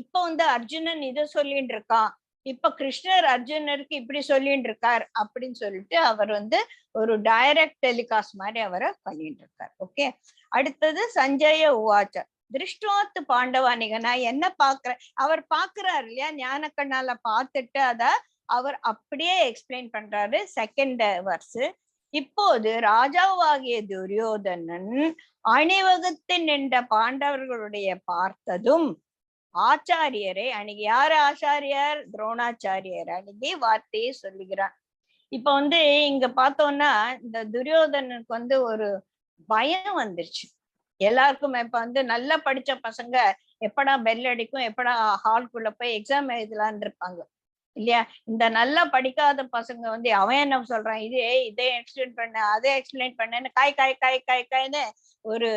இப்ப அர்ஜுனன் இதை சொல்லிட்டு இருக்கான், இப்ப கிருஷ்ணர் அர்ஜுனருக்கு இப்படி சொல்லிட்டு இருக்கார் அப்படின்னு சொல்லிட்டு அவர் ஒரு டைரக்ட் டெலிகாஸ்ட் மாதிரி அவரை பண்ணிட்டு இருக்கார். ஓகே. அடுத்தது சஞ்சய உவாச்ச திருஷ்டாத்து பாண்டவானிக. நான் என்ன பாக்குறேன், அவர் பாக்குறாரு இல்லையா, ஞான கண்ணால பார்த்துட்டு அத அவர் அப்படியே எக்ஸ்பிளைன் பண்றாரு. Second verse. இப்போது ராஜாவாகிய துரியோதனன் அணிவகுத்து நின்ற பாண்டவர்களுடைய பார்த்ததும் ஆச்சாரியரை அன்னைக்கு, யாரு ஆச்சாரியார்? துரோணாச்சாரியர் அன்னைக்கு வார்த்தையை சொல்லுகிறான். இப்ப இங்க பார்த்தோம்னா இந்த துரியோதனனுக்கு ஒரு பயம் வந்துருச்சு எல்லாருக்கும். இப்ப நல்லா படிச்ச பசங்க எப்படா பெல் அடிக்கும், எப்படா ஹால்குள்ள போய் எக்ஸாம் எழுதலான்னு இருப்பாங்க இல்லையா? இந்த நல்லா படிக்காத பசங்க அவன் என்ன சொல்றான், இதே எக்ஸ்பிளைன் பண்ண, அதே எக்ஸ்பிளைன் பண்ணேன்னு காய்ன்னு ஒரு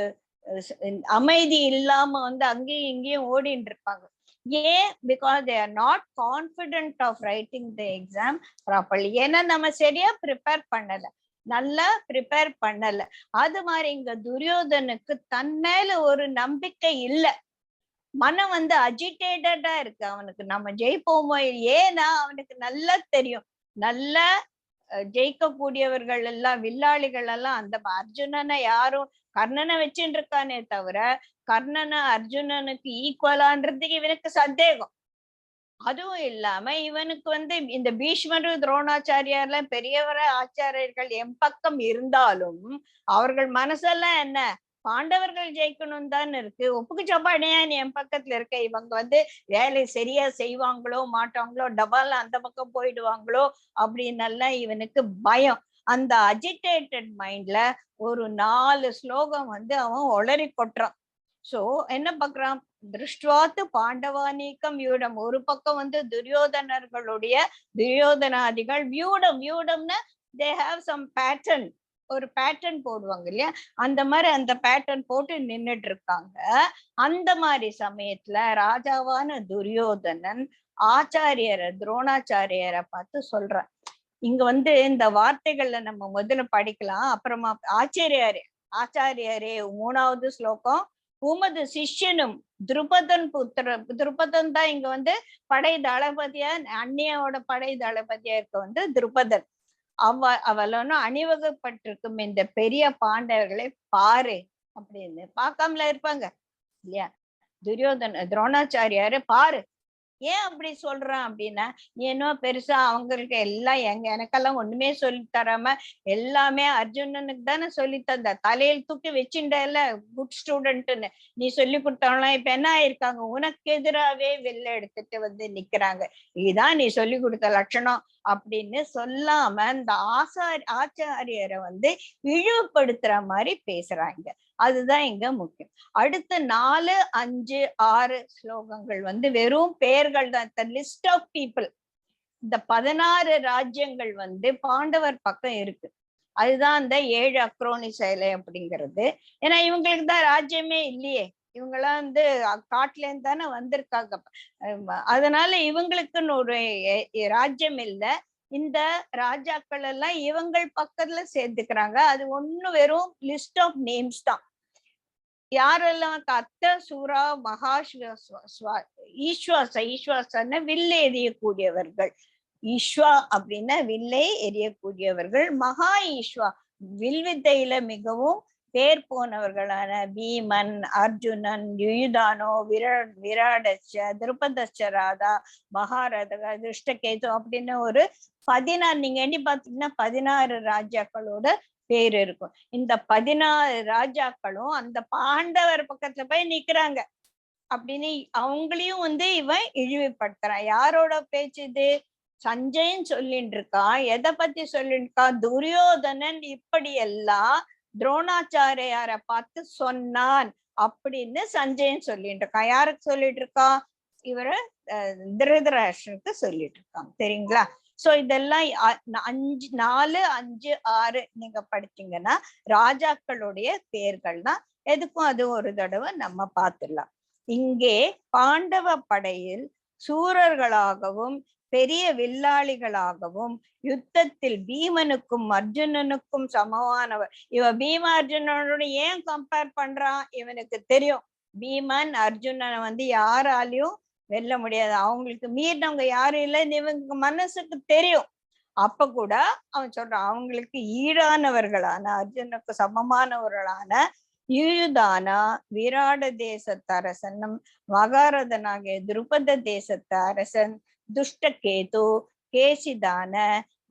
அமைதி இல்லாம அங்கேயும் இங்கேயும் ஓடிட்டு இருப்பாங்க. ஏன்? Because they are not confident of writing the exam properly. ஏன்னா நம்ம சரியா ப்ரிப்பேர் பண்ணல, நல்லா ப்ரிப்பேர் பண்ணல. அது மாதிரி இங்க துரியோதனுக்கு தன் மேல ஒரு நம்பிக்கை இல்லை. மனம் வந்து அஜிடேட்டடா இருக்கு அவனுக்கு, நம்ம ஜெயிப்போமோ. ஏன்னா அவனுக்கு நல்லா தெரியும், நல்ல ஜெயிக்கக்கூடியவர்கள் எல்லாம், வில்லாளிகள் எல்லாம் அந்த அர்ஜுனனை யாரும் கர்ணனை வச்சுட்டு இருக்கானே தவிர கர்ணனை அர்ஜுனனுக்கு ஈக்குவலான்றதுக்கு இவனுக்கு சந்தேகம். அதுவும் இல்லாம இவனுக்கு வந்து இந்த பீஷ்மரு துரோணாச்சாரியார்லாம் பெரியவர ஆச்சாரியர்கள் என் பக்கம் இருந்தாலும் அவர்கள் மனசெல்லாம் என்ன, பாண்டவர்கள் ஜெயிக்கணும் தான் இருக்கு. ஒப்புக்கு சப்பாடியா நீ என் பக்கத்துல இருக்க, இவங்க வந்து வேலை சரியா செய்வாங்களோ மாட்டாங்களோ, டபால் அந்த பக்கம் போயிடுவாங்களோ அப்படின்னு எல்லாம் இவனுக்கு பயம். அந்த அஜிடேட்டட் மைண்ட்ல ஒரு 4 ஸ்லோகம் வந்து அவன் ஒளறி கொட்டுறான். சோ என்ன பாக்குறான், திருஷ்டுவாத்து பாண்டவானீக்கம் வியூடம். ஒரு பக்கம் வந்து துரியோதனர்களுடைய துரியோதனாதிகள் வியூடம், வியூடம்னா தே ஹாவ் சம் பேட்டர்ன், ஒரு பேட்டர்ன் போடுவாங்க இல்லையா, அந்த மாதிரி அந்த பேட்டர்ன் போட்டு நின்னுட்டு இருக்காங்க. அந்த மாதிரி சமயத்துல ராஜாவான துரியோதனன் ஆச்சாரியரை துரோணாச்சாரியரை பார்த்து சொல்றான். இங்க வந்து இந்த வார்த்தைகள்ல நம்ம முதல்ல படிக்கலாம், அப்புறமா ஆச்சாரியாரே ஆச்சாரியரே 3வது ஸ்லோகம், உமது சிஷ்யனும் துருபதன் புத்திர, துருபதன் தான் இங்க வந்து படை தளபதியா, அந்நியோட படை தளபதியா இருக்க வந்து துருபதன். அவளும் அணிவகுப்பட்டிருக்கும் இந்த பெரிய பாண்டவர்களை பாரு அப்படின்னு. பார்க்காமல இருப்பாங்க இல்லையா, துரோணாச்சாரியாரு பாரு. ஏன் அப்படி சொல்றான் அப்படின்னா, ஏன்னோ பெருசா அவங்களுக்கு எல்லாம் எனக்கெல்லாம் ஒண்ணுமே சொல்லி தராம எல்லாமே அர்ஜுனனுக்கு தானே சொல்லி தந்த, தலையில் தூக்கி வச்சுட்டல குட் ஸ்டூடெண்ட்னு நீ சொல்லி கொடுத்தவங்களாம் இப்ப என்ன ஆயிருக்காங்க, உனக்கு எதிராவே வெளில எடுத்துட்டு வந்து நிக்கிறாங்க, இதுதான் நீ சொல்லி கொடுத்த லட்சணம் அப்படின்னு சொல்லாம இந்த ஆச்சாரியரை வந்து இழிவுபடுத்துற மாதிரி பேசுறாங்க. அதுதான் இங்க முக்கியம். அடுத்த 4, 5, 6 ஸ்லோகங்கள் வந்து வெறும் பெயர்கள் தான், லிஸ்ட் ஆஃப் பீப்புள். இந்த 16 ராஜ்யங்கள் வந்து பாண்டவர் பக்கம் இருக்கு. அதுதான் அந்த 7 அக்ரோனி செயலை அப்படிங்கிறது. ஏன்னா இவங்களுக்கு தான் ராஜ்யமே இல்லையே, இவங்கெல்லாம் வந்து காட்டுல இருந்து தானே வந்திருக்காங்க. அதனால இவங்களுக்குன்னு ஒரு ராஜ்யம் இல்லை. இந்த ராஜாக்கள் எல்லாம் இவங்கள் பக்கத்துல சேர்த்துக்கிறாங்க. அது ஒண்ணு வெறும் லிஸ்ட் ஆஃப் நேம்ஸ் தான். யாரெல்லாம் கத்த சூரா ஈஸ்வாசன்னு வில்லை எறியக்கூடியவர்கள், ஈஸ்வா அப்படின்னா வில்லை எறியக்கூடியவர்கள், மகா ஈஸ்வா வில்வித்தையில மிகவும் பேர் போனவர்களான பீமன், அர்ஜுனன், யுயுதானோ, விராடச்ச, திருபதச்சராதா, மகாரதா, திருஷ்டகேது அப்படின்னு ஒரு 16, நீங்க எண்ணி பாத்தீங்கன்னா 16 ராஜாக்களோட பேர் இருக்கும். இந்த 16 ராஜாக்களும் அந்த பாண்டவர் பக்கத்துல போய் நிக்கிறாங்க அப்படின்னு அவங்களையும் வந்து இவன் இழிவுபடுத்துறான். யாரோட பேச்சு இது, சஞ்சயன் சொல்லிட்டு இருக்கான். எதை பத்தி சொல்லிட்டு இருக்கான், துரியோதனன் இப்படி எல்லாம் துரோணாச்சாரியார பார்த்து சொன்னான் அப்படின்னு சஞ்சயன் சொல்லிட்டு இருக்கான். யாருக்கு சொல்லிட்டு இருக்கான், இவர திருதராஷ்டிரனுக்கு சொல்லிட்டு இருக்கான். சரிங்களா? சோ இதெல்லாம் 4, 5, 6 நீங்க படிச்சீங்கன்னா ராஜாக்களுடைய பேர்கள் தான். எதுக்கும் அது ஒரு தடவை நம்ம பார்த்துடலாம். இங்கே பாண்டவ படையில் சூரர்களாகவும் பெரிய வில்லாளிகளாகவும் யுத்தத்தில் பீமனுக்கும் அர்ஜுனனுக்கும் சமமானவர். இவ பீம அர்ஜுனனோட ஏன் கம்பேர் பண்றான், இவனுக்கு தெரியும் பீமன் அர்ஜுனனை வந்து யாராலையும் வெல்ல முடியாது, அவங்களுக்கு மீறினவங்க யாரும் இல்லைன்னு இவங்க மனசுக்கு தெரியும். அப்ப கூட அவன் சொல்றான், அவங்களுக்கு ஈடானவர்களான அர்ஜுனுக்கு சமமானவர்களான யுயுதானா விராட தேசத்து அரசனும் மகாரதனாகிய துருபத தேசத்து அரசன் துஷ்டகேது, கேசிதான,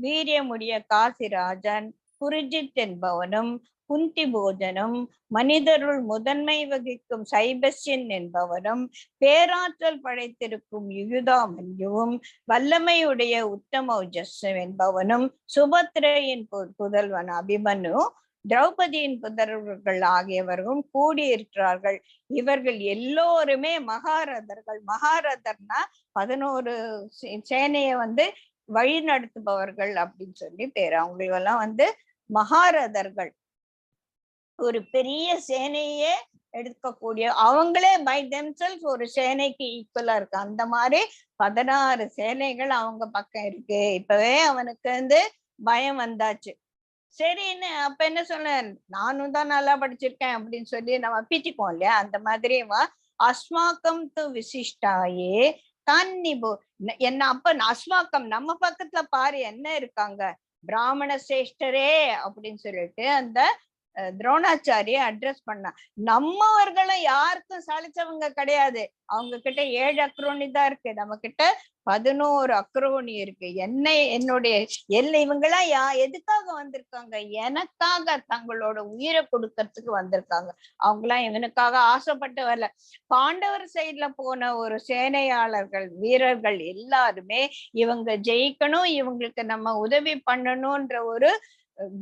வீரியமுடைய காசிராஜன், புரிஜித் என்பவனும், குந்தி போஜனும், மனிதருள் முதன்மை வகிக்கும் சைபஸ்யன் என்பவனும், பேராற்றல் படைத்திருக்கும் யுயுதாமன்யுவும், வல்லமையுடைய உத்தமௌஜஸ் என்பவனும், சுபத்ரையின் புதல்வன் அபிமனு, திரௌபதியின் புதல்வர்கள் ஆகியவர்களும் கூடியிருக்கிறார்கள். இவர்கள் எல்லோருமே மகாரதர்கள். மகாரதர்னா 11 சேனையை வந்து வழி நடத்துபவர்கள் அப்படின்னு சொல்லி பேரு. அவங்களெல்லாம் வந்து மகாரதர்கள். ஒரு பெரிய சேனையே எடுக்கக்கூடிய, அவங்களே பை தெம்செல்ஸ் ஒரு சேனைக்கு ஈக்குவலா இருக்கு. அந்த மாதிரி 16 சேனைகள் அவங்க பக்கம் இருக்கு. இப்பவே அவனுக்கு வந்து பயம் வந்தாச்சு. சரின்னு அப்ப என்ன சொல்ல, நானும் தான் நல்லா படிச்சிருக்கேன் அப்படின்னு சொல்லி நம்ம பீச்சிக்குவோம் இல்லையா, அந்த மாதிரி அஸ்மாக்கம் து விசிஷ்டாயே தன்னிபு. என்ன அப்ப அஸ்மாக்கம் நம்ம பக்கத்துல பாரு என்ன இருக்காங்க, பிராமண சிரேஷ்டரே அப்படின்னு சொல்லிட்டு அந்த துரோணாச்சாரிய அட்ரஸ் பண்ணா. நம்மவர்களும் யாருக்கும் சளைச்சவங்க கிடையாது. அவங்க கிட்ட 7 அக்ரோனி தான் இருக்கு, நம்ம கிட்ட 11 அக்ரோனி இருக்கு. என்னுடைய எல்லை இவங்கெல்லாம் எதுக்காக வந்திருக்காங்க, எனக்காக தங்களோட உயிரை கொடுக்கறதுக்கு வந்திருக்காங்க. அவங்கெல்லாம் இவனுக்காக ஆசைப்பட்டு வரல. பாண்டவர் சைட்ல போன ஒரு சேனையாளர்கள் வீரர்கள் எல்லாருமே இவங்க ஜெயிக்கணும், இவங்களுக்கு நம்ம உதவி பண்ணணும்ன்ற ஒரு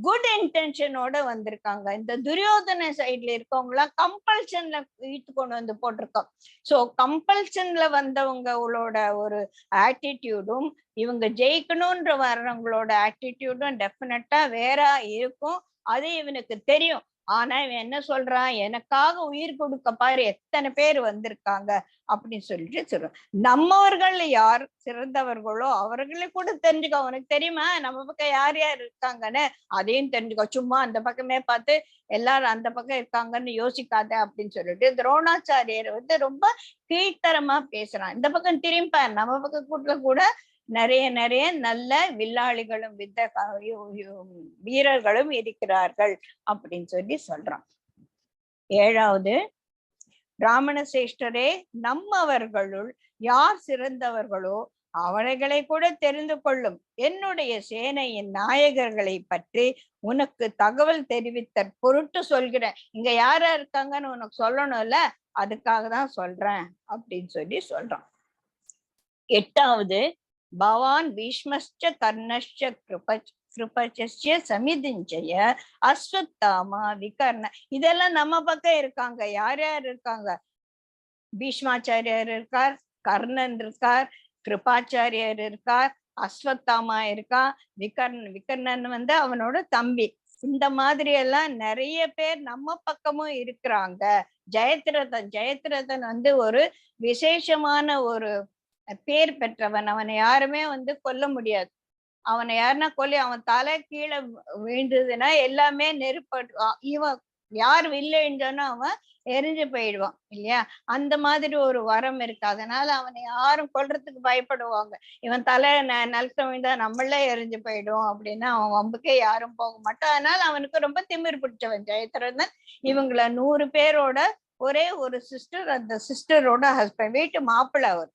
குட் இன்டென்ஷனோட வந்திருக்காங்க. இந்த துரியோதன சைட்ல இருக்கவங்க எல்லாம் கம்பல்ஷன்ல இழுத்து கொண்டு வந்து போட்டிருக்கோம். சோ கம்பல்ஷன்ல வந்தவங்களோட ஒரு ஆட்டிடியூடும் இவங்க ஜெயிக்கணும்ன்ற வர்றவங்களோட ஆட்டிடியூடும் டெஃபினட்டா வேற இருக்கும். அது இவனுக்கு தெரியும். ஆனா இவன் என்ன சொல்றான், எனக்காக உயிர் கொடுக்க பாரு எத்தனை பேர் வந்திருக்காங்க அப்படின்னு சொல்லிட்டு சொல்றான். நம்மவர்கள் யார் சிறந்தவர்களோ அவர்களை கூட தெரிஞ்சுக்கோ. அவனுக்கு தெரியுமா நம்ம பக்கம் யார் யார் இருக்காங்கன்னு, அதையும் தெரிஞ்சுக்கோ. சும்மா அந்த பக்கமே பார்த்து எல்லாரும் அந்த பக்கம் இருக்காங்கன்னு யோசிக்காத அப்படின்னு சொல்லிட்டு துரோணாச்சாரியர் ரொம்ப கீழ்த்தரமா பேசுறான். இந்த பக்கம் திரும்ப நம்ம பக்கம் கூட்டுல கூட நிறைய நிறைய நல்ல வில்லாளிகளும் வீரர்களும் இருக்கிறார்கள் அப்படின்னு சொல்லி சொல்றான். 7வது, பிராமண சிரேஷ்டரே நம்மவர்களுள் யார் சிறந்தவர்களோ அவர்களை கூட தெரிந்து கொள்ளும். என்னுடைய சேனையின் நாயகர்களை பற்றி உனக்கு தகவல் தெரிவித்த பொருட்டு சொல்கிறேன். இங்க யாரா இருக்காங்கன்னு உனக்கு சொல்லணும்ல, அதுக்காக தான் சொல்றேன் அப்படின்னு சொல்லி சொல்றான். 8வது, பவான் பீஷ்மஸ்ச கர்ணஸ்ச கிருபச்சஸ்ய சமிதிஞ்சய அஸ்வத்தாமா விகர்ண. இதெல்லாம் நம்ம பக்கம் இருக்காங்க. யார் யார் இருக்காங்க, பீஷ்மாச்சாரியர் இருக்கார், கர்ணன் இருக்கார், கிருபாச்சாரியர் இருக்கார், அஸ்வத்தாமா இருக்கா, விகர்ணன் அவனோட தம்பி. இந்த மாதிரி எல்லாம் நிறைய பேர் நம்ம பக்கமும் இருக்கிறாங்க. ஜெயத்ரதன் ஒரு விசேஷமான ஒரு பேர் பெற்றவன். அவனை யாருமே கொல்ல முடியாது. அவனை யாருன்னா அவன் தலை கீழே விழுந்ததுன்னா எல்லாமே இவன் யார் வில்லைன்னு அவன் எரிஞ்சு போயிடுவான் இல்லையா. அந்த மாதிரி ஒரு வரம் இருக்கு. அதனால அவனை யாரும் கொல்றதுக்கு பயப்படுவாங்க. இவன் தலை நிலத்த விழுந்தா நம்மளே எரிஞ்சு போயிடும் அப்படின்னு அவன் வம்புக்கே யாரும் போக மாட்டான். அதனால அவனுக்கு ரொம்ப திமிர் பிடிச்சவன் ஜெயத்ரதன். இவங்கள 100 பேரோட ஒரே ஒரு சிஸ்டர், அந்த சிஸ்டரோட ஹஸ்பண்ட், வீட்டு மாப்பிள்ளை அவர்.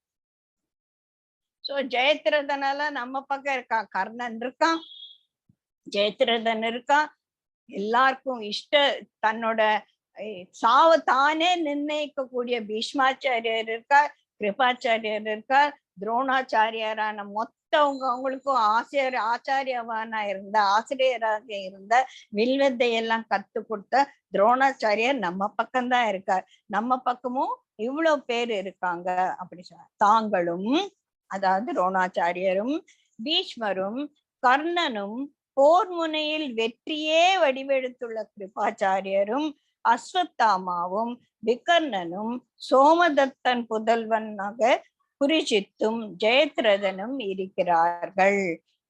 சோ ஜெயத்ரதனால நம்ம பக்கம் இருக்கான், கர்ணன் இருக்கான், ஜெயத்ரதன் இருக்கான். எல்லாருக்கும் தன்னோட சாவ தானே நிர்ணயிக்க கூடிய பீஷ்மாச்சாரியர் இருக்கார், கிருபாச்சாரியர் இருக்கார், துரோணாச்சாரியரான அவங்களுக்கும் ஆசிரியராக இருந்த வில்வித்தையெல்லாம் கத்து கொடுத்த துரோணாச்சாரியர் நம்ம பக்கம்தான் இருக்கார். நம்ம பக்கமும் இவ்வளவு பேர் இருக்காங்க அப்படி சொன்ன. தாங்களும், அதாவது துரோணாச்சாரியரும் பீஷ்மரும் கர்ணனும் போர் முனையில் வெற்றியே வடிவெடுத்துள்ள கிருபாச்சாரியரும் அஸ்வத்தாமாவும் விகர்ணனும் சோமதத்தன் புதல்வனாக புரிஜித்தும் ஜெயத்ரதனும் இருக்கிறார்கள்.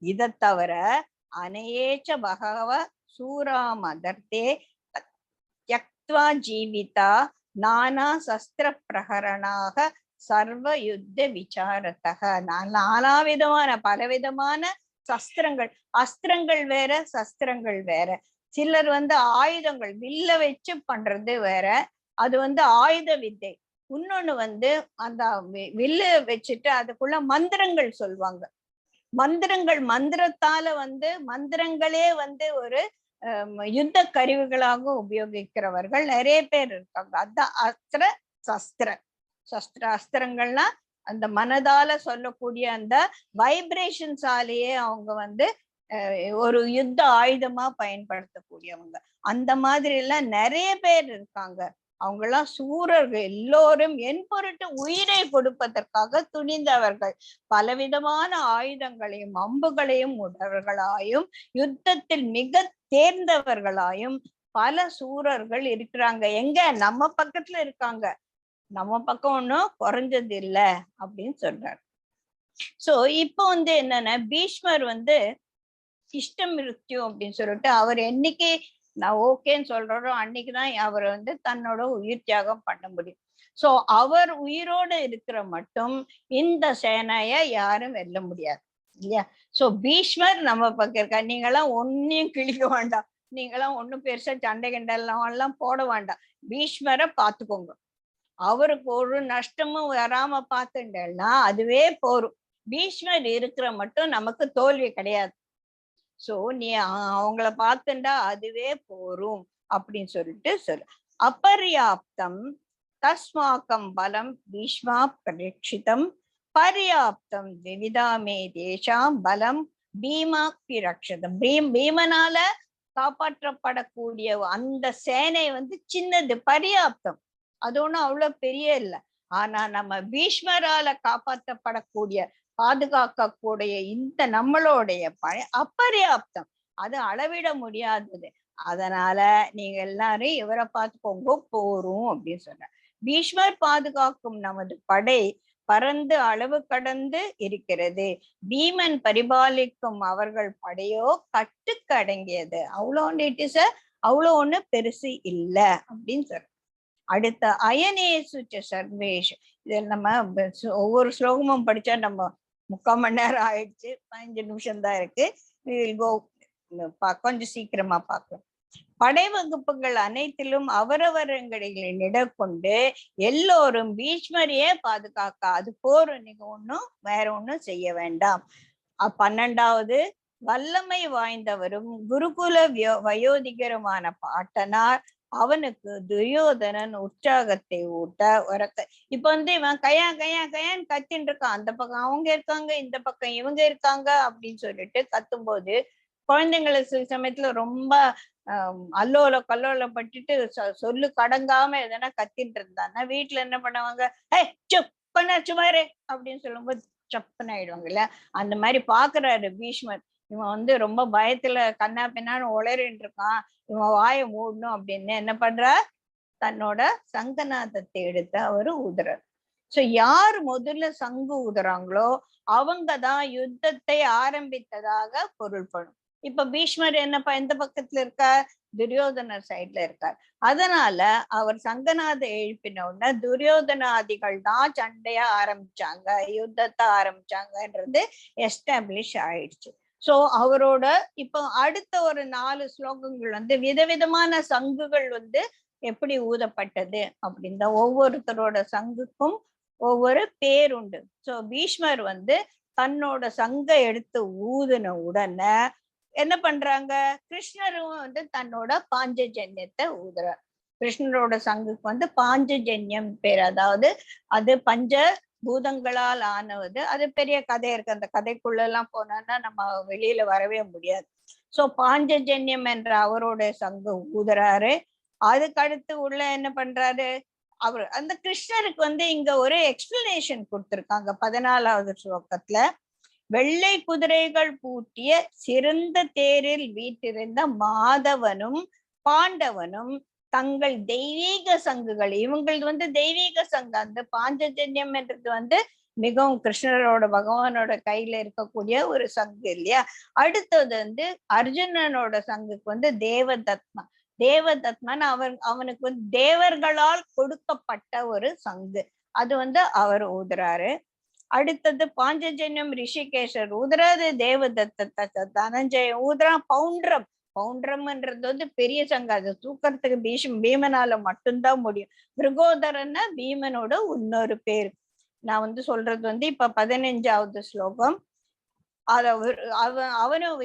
இதை தவிர அனேச்ச பகவ சூராமதர்த்தே த்யக்த்வா ஜீவிதா நானா சஸ்திர பிரகரணாக சர்வ யுத்த விசாரத்தக. நானாவிதமான பலவிதமான சஸ்திரங்கள், அஸ்திரங்கள் வேற சஸ்திரங்கள் வேற. சிலர் ஆயுதங்கள் வில்ல வச்சு பண்றது வேற, அது ஆயுத வித்தை. இன்னொன்னு அந்த வில்லு வச்சுட்டு அதுக்குள்ள மந்திரங்கள் சொல்லுவாங்க. மந்திரத்தால மந்திரங்களே ஒரு யுத்த கருவிகளாக உபயோகிக்கிறவர்கள் நிறைய பேர் இருக்காங்க. அதான் அஸ்திர சஸ்திர. அஸ்திரங்கள்னா அந்த மனதால சொல்லக்கூடிய அந்த வைப்ரேஷன்ஸாலேயே அவங்க ஒரு யுத்த ஆயுதமா பயன்படுத்தக்கூடியவங்க. அந்த மாதிரி எல்லாம் நிறைய பேர் இருக்காங்க. அவங்க எல்லாம் சூரர்கள். எல்லோரும் என் பொருட்டு உயிரை கொடுப்பதற்காக துணிந்தவர்கள். பலவிதமான ஆயுதங்களையும் அம்புகளையும் உடையவர்களாயும் யுத்தத்தில் மிக தேர்ந்தவர்களாயும் பல சூரர்கள் இருக்கிறாங்க. எங்க நம்ம பக்கத்துல இருக்காங்க. நம்ம பக்கம் ஒன்னும் குறைஞ்சது இல்லை அப்படின்னு சொல்றாரு. சோ இப்போ என்னன்னா பீஷ்மர் இஷ்ட மிருத்யு அப்படின்னு சொல்லிட்டு அவர் என்னைக்கு நான் ஓகேன்னு சொல்றாரோ அன்னைக்குதான் அவர் தன்னோட உயிர் தியாகம் பண்ண முடியும். சோ அவர் உயிரோடு இருக்கிற மட்டும் இந்த சேனைய யாரும் வெல்ல முடியாது இல்லையா. சோ பீஷ்மர் நம்ம பக்கம் இருக்கா. நீங்களாம் ஒன்னையும் கிழிக்க வேண்டாம், நீங்களாம் ஒண்ணும் பெருசா சண்டை எல்லாம் போட வேண்டாம். பீஷ்மரை பாத்துக்கோங்க, அவருக்கு ஒரு நஷ்டமும் வராம பாத்துட்டேன்னா அதுவே போரும். பீஷ்மர் இருக்கிற மட்டும் நமக்கு தோல்வி கிடையாது. சோ நீ அவங்கள பார்த்துண்டா அதுவே போரும் அப்படின்னு சொல்லிட்டு சொல்லு. அபர்யாப்தம் தஸ்மாக்கம் பலம் பீஷ்மா பரீட்சிதம் பர்யாப்தம் விவிதாமே தேசாம் பலம் பீமாக்கி ரக்ஷதம். பீமனால காப்பாற்றப்படக்கூடிய அந்த சேனை சின்னது, பர்யாப்தம், அது ஒண்ணும் அவ்வளவு பெரிய இல்லை. ஆனா நம்ம பீஷ்மரால காப்பாற்றப்படக்கூடிய பாதுகாக்கக்கூடிய இந்த நம்மளுடைய அபர்யாப்தம், அது அளவிட முடியாதது. அதனால நீங்க எல்லாரும் இவரை பார்த்துக்கோங்க போரும் அப்படின்னு சொன்னார். பீஷ்மர் பாதுகாக்கும் நமது படை பறந்து அளவு கடந்து இருக்கிறது, பீமன் பரிபாலிக்கும் அவர்கள் படையோ கட்டுக்கு அடங்கியது. அவ்வளோ ஒண்ணு பெருசு இல்ல அப்படின்னு சொல்ற. அடுத்த அயனேசுச்ச சர்வேஷ். இதில் நம்ம ஒவ்வொரு ஸ்லோகமும் படிச்சா நம்ம 3/4 மணி நேரம் ஆயிடுச்சு, 15 நிமிஷம் தான் இருக்கு. கொஞ்சம் சீக்கிரமா பார்க்கலாம். படை வகுப்புகள் அனைத்திலும் அவரவர்களின் இடக்கொண்டு எல்லோரும் பீஷ்மரையே பாதுகாக்க அது போரும், நீங்க ஒண்ணும் வேற ஒண்ணும் செய்ய வேண்டாம். 12வது வல்லமை வாய்ந்தவரும் குருகுல வயோதிகருமான பாட்டனார் அவனுக்கு துரியோதனன் உற்சாகத்தை ஊட்ட உறக்க. இப்ப இவன் கையா கையா கையான்னு கத்தின்னு இருக்கான். அந்த பக்கம் அவங்க இருக்காங்க, இந்த பக்கம் இவங்க இருக்காங்க அப்படின்னு சொல்லிட்டு கத்தும் போது குழந்தைங்களை சில சமயத்துல ரொம்ப அல்லோல கல்லோல பட்டுட்டு சொல்லு கடங்காம எதனா கத்திட்டு இருந்தான்னா வீட்டுல என்ன பண்ணுவாங்க, பண்ண சுமாரு அப்படின்னு சொல்லும்போது சப்புன்னு ஆயிடுவாங்கல்ல. அந்த மாதிரி பாக்குறாரு பீஷ்மர். இவன் ரொம்ப பயத்துல கண்ணா பின்னான்னு உளறின்னு இருக்கான், இவன் வாயை மூடணும் அப்படின்னு என்ன பண்றார், தன்னோட சங்கநாதத்தை எடுத்து அவரு ஊதுறார். சோ யார் முதல்ல சங்கு ஊதுறாங்களோ அவங்கதான் யுத்தத்தை ஆரம்பித்ததாக பொருள்படும். இப்ப பீஷ்மர் என்னப்பா எந்த பக்கத்துல இருக்கார், துரியோதனர் சைட்ல இருக்கார். அதனால அவர் சங்கநாத எழுப்பின உடனே துரியோதனாதிகள் தான் சண்டைய ஆரம்பிச்சாங்க, யுத்தத்தை ஆரம்பிச்சாங்கன்றது எஸ்டாப்ளிஷ் ஆயிடுச்சு. சோ அவரோட இப்ப அடுத்த ஒரு 4 ஸ்லோகங்கள் விதவிதமான சங்குகள் எப்படி ஊதப்பட்டது அப்படின்னா ஒவ்வொருத்தரோட சங்குக்கும் ஒவ்வொரு பேர் உண்டு. சோ பீஷ்மர் தன்னோட சங்க எடுத்து ஊதுன உடனே என்ன பண்றாங்க, கிருஷ்ணரும் தன்னோட பாஞ்சஜன்யத்தை ஊதுறார். கிருஷ்ணரோட சங்குக்கு பாஞ்சஜன்யம் பேர், அதாவது அது பஞ்ச பூதங்களால் ஆனது. அது பெரிய கதை இருக்கு, அந்த கதைக்குள்ள எல்லாம் போனோம்னா நம்ம வெளியில வரவே முடியாது. சோ பாஞ்சஜன்யம் என்ற அவரோட சங்கு ஊதுறாரு. அதுக்கு அடுத்து உள்ள என்ன பண்றாரு, அவர் அந்த கிருஷ்ணருக்கு இங்க ஒரு எக்ஸ்பிளனேஷன் கொடுத்திருக்காங்க 14வது ஸ்லோகத்துல. வெள்ளை குதிரைகள் பூட்டிய சிறந்த தேரில் வீட்டிருந்த மாதவனும் பாண்டவனும் தங்கள் தெய்வீக சங்குகள், இவங்களுக்கு தெய்வீக சங்கு, அந்த பாஞ்சஜன்யம் என்றது மிகவும் கிருஷ்ணரோட பகவானோட கையில இருக்கக்கூடிய ஒரு சங்கு இல்லையா. அடுத்தது அர்ஜுனனோட சங்குக்கு தேவதத்மா. தேவதத்மன் அவனுக்கு தேவர்களால் கொடுக்கப்பட்ட ஒரு சங்கு, அது அவர் ஊதுறாரு. அடுத்தது பாஞ்சஜன்யம் ரிஷிகேஷர் ஊதுறாரு, தேவதத்த தனஞ்சய ஊதுறான். பவுண்ட்ரம், பவுண்ட்ரம்ன்றது பெரிய சங்கு, அது தூக்கறதுக்கு பீமனால மட்டும்தான் முடியும். மிருகோதரன்னா பீமனோட இன்னொரு பேரு. நான் சொல்றது இப்ப 15வது ஸ்லோகம். அவனும்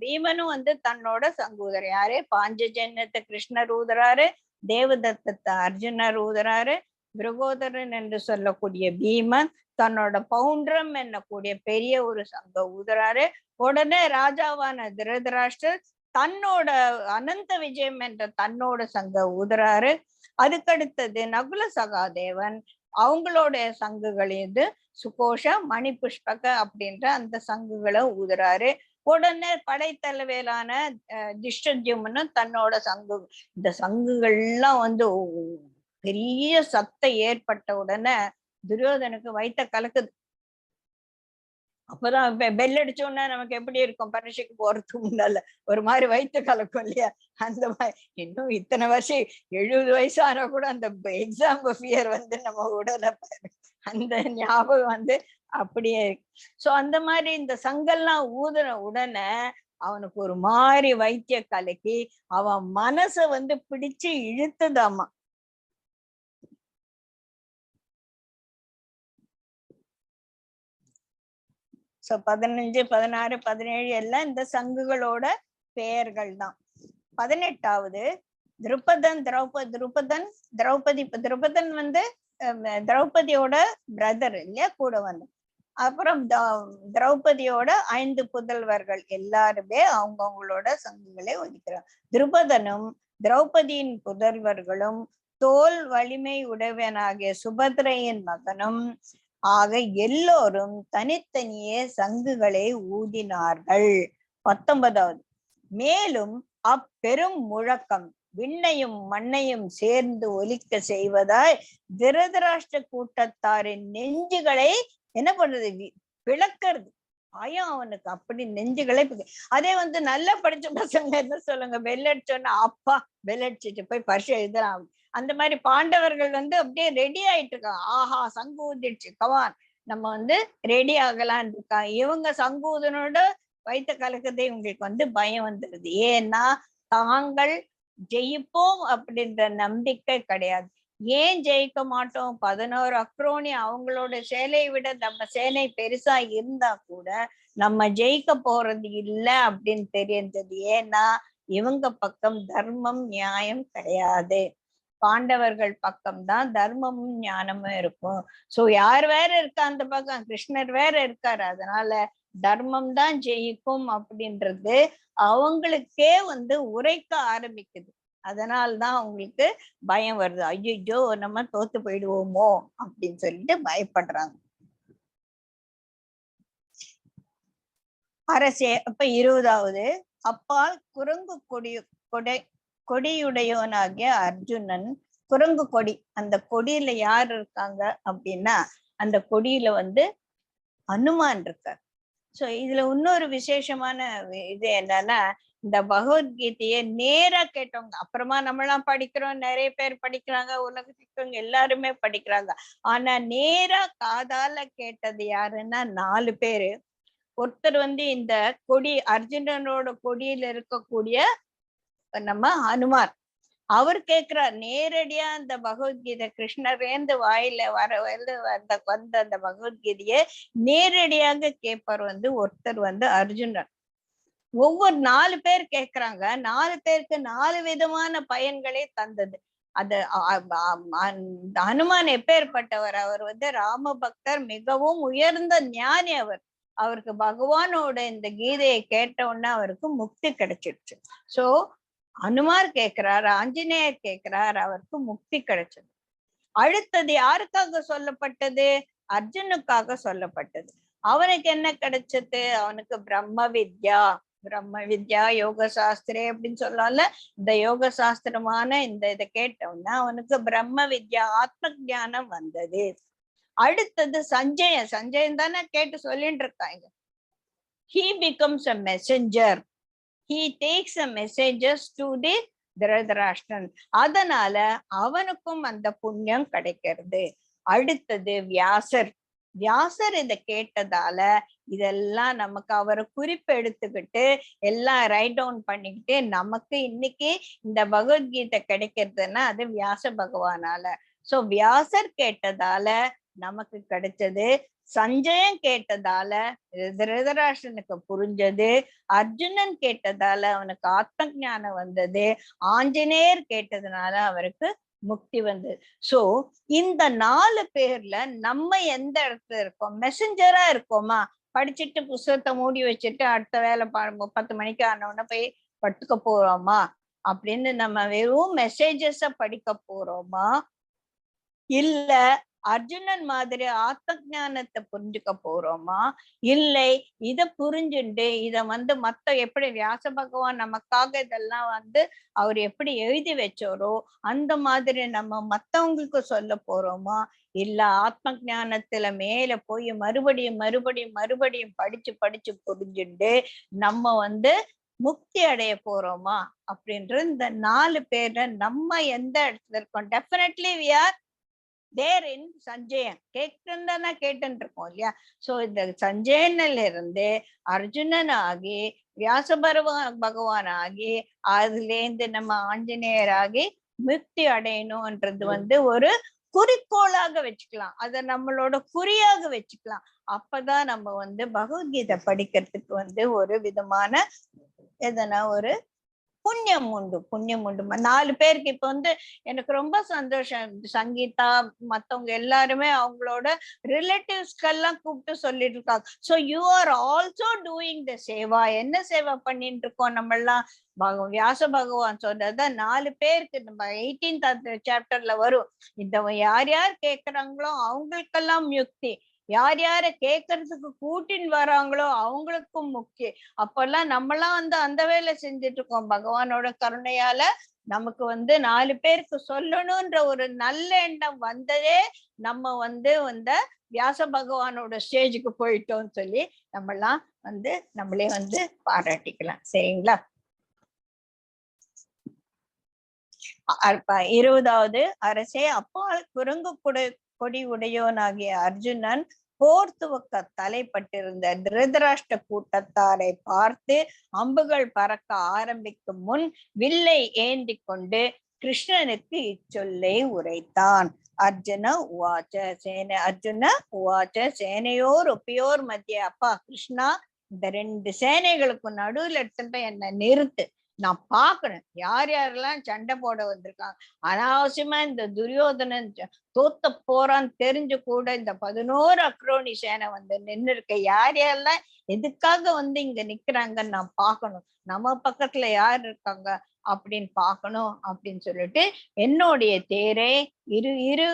பீமனும் தன்னோட சங்கூதர் யாரு, பாஞ்சஜன்யத்தை கிருஷ்ணர் ஊதுறாரு, தேவதத்தத்தை அர்ஜுனர் ஊதுறாரு, மிருகோதரன் என்று சொல்லக்கூடிய பீமன் தன்னோட பவுண்ட்ரம் என்னக்கூடிய பெரிய ஒரு சங்க ஊதுறாரு. உடனே ராஜாவான திருதராஷ்டிரர் தன்னோட அனந்த விஜயம் என்ற தன்னோட சங்க ஊதுறாரு. அதுக்கடுத்தது நகுல சகாதேவன் அவங்களோட சங்குகள் சுகோஷ மணி புஷ்பக அப்படின்ற அந்த சங்குகளை ஊதுறாரு. உடனே படைத்தலைவரான திஷ்டத்யும்னு தன்னோட சங்கு, இந்த சங்குகள்லாம் பெரிய சத்தம் ஏற்பட்ட உடனே துரியோதனுக்கு வயித்த கலக்குது. அப்பதான் பெல் அடிச்சோன்னா நமக்கு எப்படி இருக்கும், பரீட்சைக்கு போறதுக்கு முன்னால ஒரு மாதிரி வயிற்று கலக்கும் இல்லையா, அந்த மாதிரி. இன்னும் இத்தனை வருஷம் 70 வயசு ஆனா கூட அந்த எக்ஸாம் ஃபியர் வந்து நம்ம உடல அந்த ஞாபகம் வந்து அப்படியே இருக்கு. சோ அந்த மாதிரி இந்த சங்கெல்லாம் ஊதுன உடனே அவனுக்கு ஒரு மாதிரி வைத்திய கலக்கி அவன் மனச வந்து பிடிச்சு இழுத்துதாமா. சோ 15, 16, 17 எல்லாம் இந்த சங்குகளோட பெயர்கள் தான். 18வது திருப்பதன் திரௌபதி. இப்ப திருப்பதன் வந்து திரௌபதியோட பிரதர் இல்லையா, கூட வந்து. அப்புறம் திரௌபதியோட 5 புதல்வர்கள் எல்லாருமே அவங்கவுங்களோட சங்குகளை ஒதுக்கிறார். திருபதனும் திரௌபதியின் புதல்வர்களும் தோல் வலிமை உடையவனாகிய சுபத்ரையின் மகனும் ஆக எல்லோரும் தனித்தனியே சங்குகளை ஊதினார்கள். 19வது மேலும் அப்பெரும் முழக்கம் விண்ணையும் மண்ணையும் சேர்ந்து ஒலிக்க செய்வதாய் திருதராஷ்டிர கூட்டத்தாரின் நெஞ்சுகளை என்ன பண்றது, விளக்குறது. பயம் அவனுக்கு அப்படி நெஞ்சுகளை. அதே வந்து நல்லா படிச்ச பசங்க என்ன சொல்லுங்க, பெல் அடிச்சோன்னா அப்பா பெல் அடிச்சுட்டு போய் பரிசு எழுதலாம். அந்த மாதிரி பாண்டவர்கள் வந்து அப்படியே ரெடி ஆயிட்டு இருக்காங்க. ஆஹா சங்கு ஊதிடுச்சு, கவான் நம்ம வந்து ரெடி ஆகலான் இருக்கா. இவங்க சங்கூதனோட வைத்த கலக்கத்தை இவங்களுக்கு வந்து பயம் வந்துருது. ஏன்னா தாங்கள் ஜெயிப்போம் அப்படின்ற நம்பிக்கை கிடையாது. ஏன் ஜெயிக்க மாட்டோம், 11 அக்ரோனி அவங்களோட சேலையை விட நம்ம சேனை பெருசா இருந்தா கூட நம்ம ஜெயிக்க போறது இல்ல அப்படின்னு தெரிஞ்சது. ஏன்னா இவங்க பக்கம் தர்மம் நியாயம் கிடையாது, பாண்டவர்கள் பக்கம்தான் தர்மமும் ஞானமும் இருக்கும். சோ யார் வேற இருக்கா அந்த பக்கம், கிருஷ்ணர் வேற இருக்காரு. அதனால தர்மம் தான் ஜெயிக்கும் அப்படின்றது அவங்களுக்கே வந்து உரைக்க ஆரம்பிக்குது. அதனால்தான் அவங்களுக்கு பயம் வருது. ஐயோ நம்ம தோத்து போயிடுவோமோ அப்படின்னு சொல்லிட்டு பயப்படுறாங்க. அரசே அப்ப 20வது அப்பால் குரங்கு கொடியுடையவனாகிய அர்ஜுனன். குரங்கு கொடி, அந்த கொடியில யார் இருக்காங்க அப்படின்னா அந்த கொடியில வந்து அனுமான் இருக்கார். சோ இதுல இன்னொரு விசேஷமான இது என்னன்னா, இந்த பகவத்கீதையை நேரா கேட்டவங்க, அப்புறமா நம்மளாம் படிக்கிறோம், நிறைய பேர் படிக்கிறாங்க, உலகத்துக்கு எல்லாருமே படிக்கிறாங்க. ஆனா நேரா காதால கேட்டது யாருன்னா 4 பேரு. ஒருத்தர் வந்து இந்த கொடி அர்ஜுனனோட கொடியில இருக்கக்கூடிய நம்ம ஹனுமார். அவர் கேக்குறார் நேரடியா அந்த பகவத்கீதை கிருஷ்ணரேந்து வாயில வந்த அந்த பகவத்கீதையை நேரடியாக கேட்பார் வந்து ஒருத்தர் வந்து அர்ஜுனன். ஒவ்வொரு 4 பேர் கேக்குறாங்க, 4 பேருக்கு 4 விதமான பயன்களை தந்தது. அது ஹனுமான் எப்பேற்பட்டவர், அவர் வந்து ராம பக்தர், மிகவும் உயர்ந்த ஞானி. அவருக்கு பகவானோட இந்த கீதையை கேட்ட உடனே அவருக்கு முக்தி கிடைச்சிருச்சு. சோ அனுமார் கேட்கிறார், ஆஞ்சநேயர் கேட்கிறார், அவருக்கு முக்தி கிடைச்சது. அடுத்தது யாருக்காக சொல்லப்பட்டது, அர்ஜுனுக்காக சொல்லப்பட்டது. அவனுக்கு என்ன கிடைச்சது, அவனுக்கு பிரம்ம வித்யா யோக சாஸ்திரே அப்படின்னு சொல்லல. இந்த யோக சாஸ்திரமான இந்த இதை கேட்டோம்னா அவனுக்கு பிரம்ம வித்யா ஆத்ம ஞானம் வந்தது. அடுத்தது சஞ்சயன் தானே கேட்டு சொல்லிட்டு இருக்காங்க. he becomes a messenger, he takes a messages to the Dhritarashtra. அதனால அவனுக்கும் அந்த புண்ணியம் கிடைக்கிறது. அடுத்தது வியாசர் இதை கேட்டதால இதெல்லாம் நமக்கு அவரை குறிப்பு எடுத்துக்கிட்டு எல்லாம் ரைட் டவுன் பண்ணிக்கிட்டு நமக்கு இன்னைக்கு இந்த பகவத்கீதை கிடைக்கிறதுன்னா அது வியாச பகவானால. சோ வியாசர் கேட்டதால நமக்கு கிடைச்சது, சஞ்சயன் கேட்டதால திருதராஷ்டிரனுக்கு புரிஞ்சது, அர்ஜுனன் கேட்டதால அவனுக்கு ஆத்ம ஞானம் வந்தது, ஆஞ்சநேயர் கேட்டதுனால அவருக்கு முக்தி வந்தது. சோ இந்த 4 பேர்ல நம்ம எந்த இடத்துல இருக்கோம், மெசஞ்சரா இருக்கோமா, படிச்சுட்டு புஸ்தகத்தை மூடி வச்சுட்டு அடுத்த வேலை 10 மணிக்கு ஆனவுடனே போய் படுத்துக்க போறோமா அப்படின்னு நம்ம வெறும் மெசேஜஸ படிக்க போறோமா, இல்ல அர்ஜுனன் மாதிரி ஆத்ம ஞானத்தை புரிஞ்சுக்க போறோமா, இல்லை இத புரிஞ்சுண்டு இத மத்த எப்படி வியாச பகவான் நமக்காக இதெல்லாம் அவர் எப்படி எழுதி வச்சோரோ அந்த மாதிரி நம்ம மத்தவங்களுக்கு சொல்ல போறோமா, இல்ல ஆத்ம ஞானத்துல மேல போய் மறுபடியும் மறுபடியும் மறுபடியும் படிச்சு படிச்சு புரிஞ்சுண்டு நம்ம முக்தி அடைய போறோமா அப்படின்ற இந்த 4 பேரை நம்ம எந்த இடத்துல இருக்கோம். டெஃபினெட்லி வி ஆர் தேர் இன் சஞ்சயன். கேட்டுன்னு இருக்கோம் இல்லையா? சோ இந்த சஞ்சயன்ல இருந்து அர்ஜுனன் ஆகி வியாச பகவான் ஆகி அதுல இருந்து நம்ம ஆஞ்சநேயர் ஆகி முக்தி அடையணும்ன்றது ஒரு குறிக்கோளாக வச்சுக்கலாம், அத நம்மளோட குறியாக வச்சுக்கலாம். அப்பதான் நம்ம பகவத்கீதை படிக்கிறதுக்கு ஒரு விதமான எதனா ஒரு புண்ணியம் உண்டு. 4 பேருக்கு இப்ப எனக்கு ரொம்ப சந்தோஷம். சங்கீதா மத்தவங்க எல்லாருமே அவங்களோட ரிலேட்டிவ்ஸ்கெல்லாம் கூப்பிட்டு சொல்லிட்டு இருக்காங்க. So you are also doing the Seva. என்ன சேவா பண்ணிட்டு இருக்கோம் நம்ம எல்லாம்? வியாச பகவான் சொன்னத 4 பேருக்கு நம்ம 18th சாப்டர்ல வரும். இந்த யார் யார் கேக்குறாங்களோ அவங்களுக்கெல்லாம் யுக்தி, யார் யார கேட்கறதுக்கு கூட்டின்னு வராங்களோ அவங்களுக்கும் முக்கியம். அப்பெல்லாம் நம்மளாம் அந்த வேலை செஞ்சுட்டு இருக்கோம். பகவானோட கருணையால நமக்கு 4 பேருக்கு சொல்லணும்ன்ற ஒரு நல்ல எண்ணம் வந்ததே நம்ம வியாச பகவானோட ஸ்டேஜுக்கு போயிட்டோம்னு சொல்லி நம்மலாம் நம்மளே பாராட்டிக்கலாம். சரிங்களா? 20வது அரசே அப்பால் குரங்கு கொடி உடையோனாகிய அர்ஜுனன் போர் துவக்க தலைப்பட்டிருந்த திருதராஷ்டிர கூட்டத்தாரை பார்த்து அம்புகள் பறக்க ஆரம்பிக்கும் முன் வில்லை ஏந்தி கொண்டு கிருஷ்ணனுக்கு இச்சொல்லை உரைத்தான். அர்ஜுன உவாச்ச சேனையோர் ஒப்பியோர் மத்திய. அப்பா கிருஷ்ணா, இந்த 2 சேனைகளுக்கும் நடுவில் எடுத்துட்டு என்ன நிறுத்து. நான் பாக்குறேன் யார் யாரெல்லாம் சண்டை போட வந்திருக்காங்க. அனாவசியமா இந்த துரியோதனன் தோத்த போறான்னு தெரிஞ்சு கூட இந்த 11 அக்ரோனி சேனை நின்று இருக்க. யார் யாரெல்லாம் எதுக்காக இங்க நிக்கிறாங்கன்னு நான் பாக்கணும். நம்ம பக்கத்துல யார் இருக்காங்க அப்படின்னு பாக்கணும் அப்படின்னு சொல்லிட்டு என்னுடைய தேரை இரு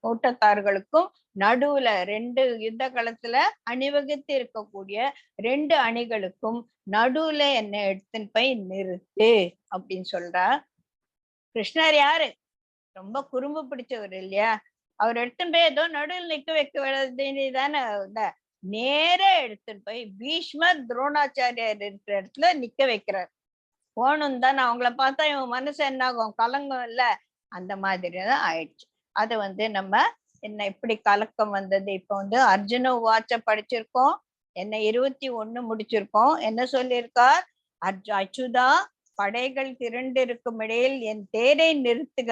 கூட்டத்தார்களுக்கும் நடுவுல 2 யுத்த களத்துல அணிவகுத்து இருக்கக்கூடிய 2 அணிகளுக்கும் நடுவுல என்ன எடுத்துன்னு போய் நிறுத்து அப்படின்னு சொல்றா. கிருஷ்ணர் யாரு? ரொம்ப குறும்பு பிடிச்சவர் இல்லையா? அவர் எடுத்துன்னு போய் ஏதோ நடுவில் நிக்க வைக்க வேண்டியதானே. நேர எடுத்துன்னு போய் பீஷ்மர் துரோணாச்சாரியார் இருக்கிற இடத்துல நிக்க வைக்கிறார். போகணும் தானே. அவங்கள பார்த்தா இவன் மனசு என்ன ஆகும்? கலங்கம் இல்ல? அந்த மாதிரிதான் ஆயிடுச்சு. அது நம்ம என்ன இப்படி கலக்கம் வந்தது. இப்ப அர்ஜுன உவாச்ச படிச்சிருக்கோம். என்ன 21 முடிச்சிருக்கோம். என்ன சொல்லியிருக்கார்? அச்சுதா, படைகள் திரண்டு இருக்கும் இடையில் என் தேரை நிறுத்துக.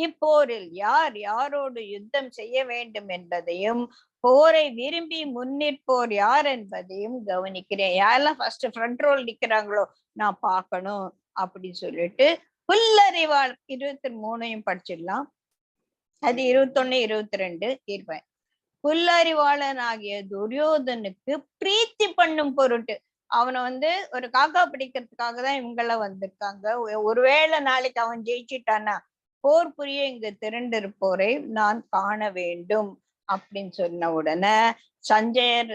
இப்போரில் யார் யாரோடு யுத்தம் செய்ய வேண்டும் என்பதையும் போரை விரும்பி முன்னிற்போர் யார் என்பதையும் கவனிக்கிறேன். யாரெல்லாம் ஃபர்ஸ்ட் ஃப்ரண்ட் ரோல் நிக்கிறாங்களோ நான் பார்க்கணும் அப்படின்னு சொல்லிட்டு புல்லறிவாள் 23 படிச்சிடலாம். அது 21, 22 இருப்பேன். புல்லறிவாளன் ஆகிய துரியோதனுக்கு பிரீத்தி பண்ணும் பொருட்டு அவனை ஒரு காக்கா பிடிக்கிறதுக்காக தான் இவங்கெல்லாம் வந்திருக்காங்க. ஒருவேளை நாளைக்கு அவன் ஜெயிச்சிட்டானா போர் புரிய இங்க திரண்டிருப்போரை நான் காண வேண்டும் அப்படின்னு சொன்ன உடனே சஞ்சயர்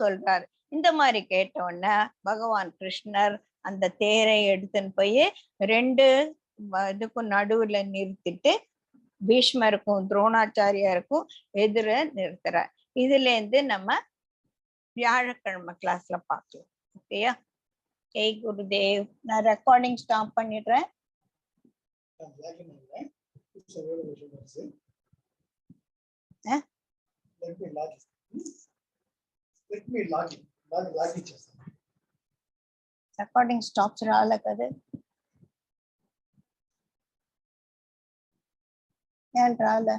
சொல்றாரு. இந்த மாதிரி கேட்ட உடனே பகவான் கிருஷ்ணர் அந்த தேரை எடுத்துன்னு போய் 2 இதுக்கும் நடுவுல நிறுத்திட்டு பீஷ்மருக்கும் துரோணாச்சாரியாருக்கும் எதிர நிறுத்துறார். இதுல இருந்து நம்ம வியாழக்கிழமை கிளாஸ்ல பார்க்கலாம். ஓகேயா? ஜெய் குருதேவ். நான் ரெக்கார்டிங் ஸ்டாப் பண்ணிடுறேன். ரெக்கார்டிங் స్టాప్స్ రాలే కదా? ఏం రాలే.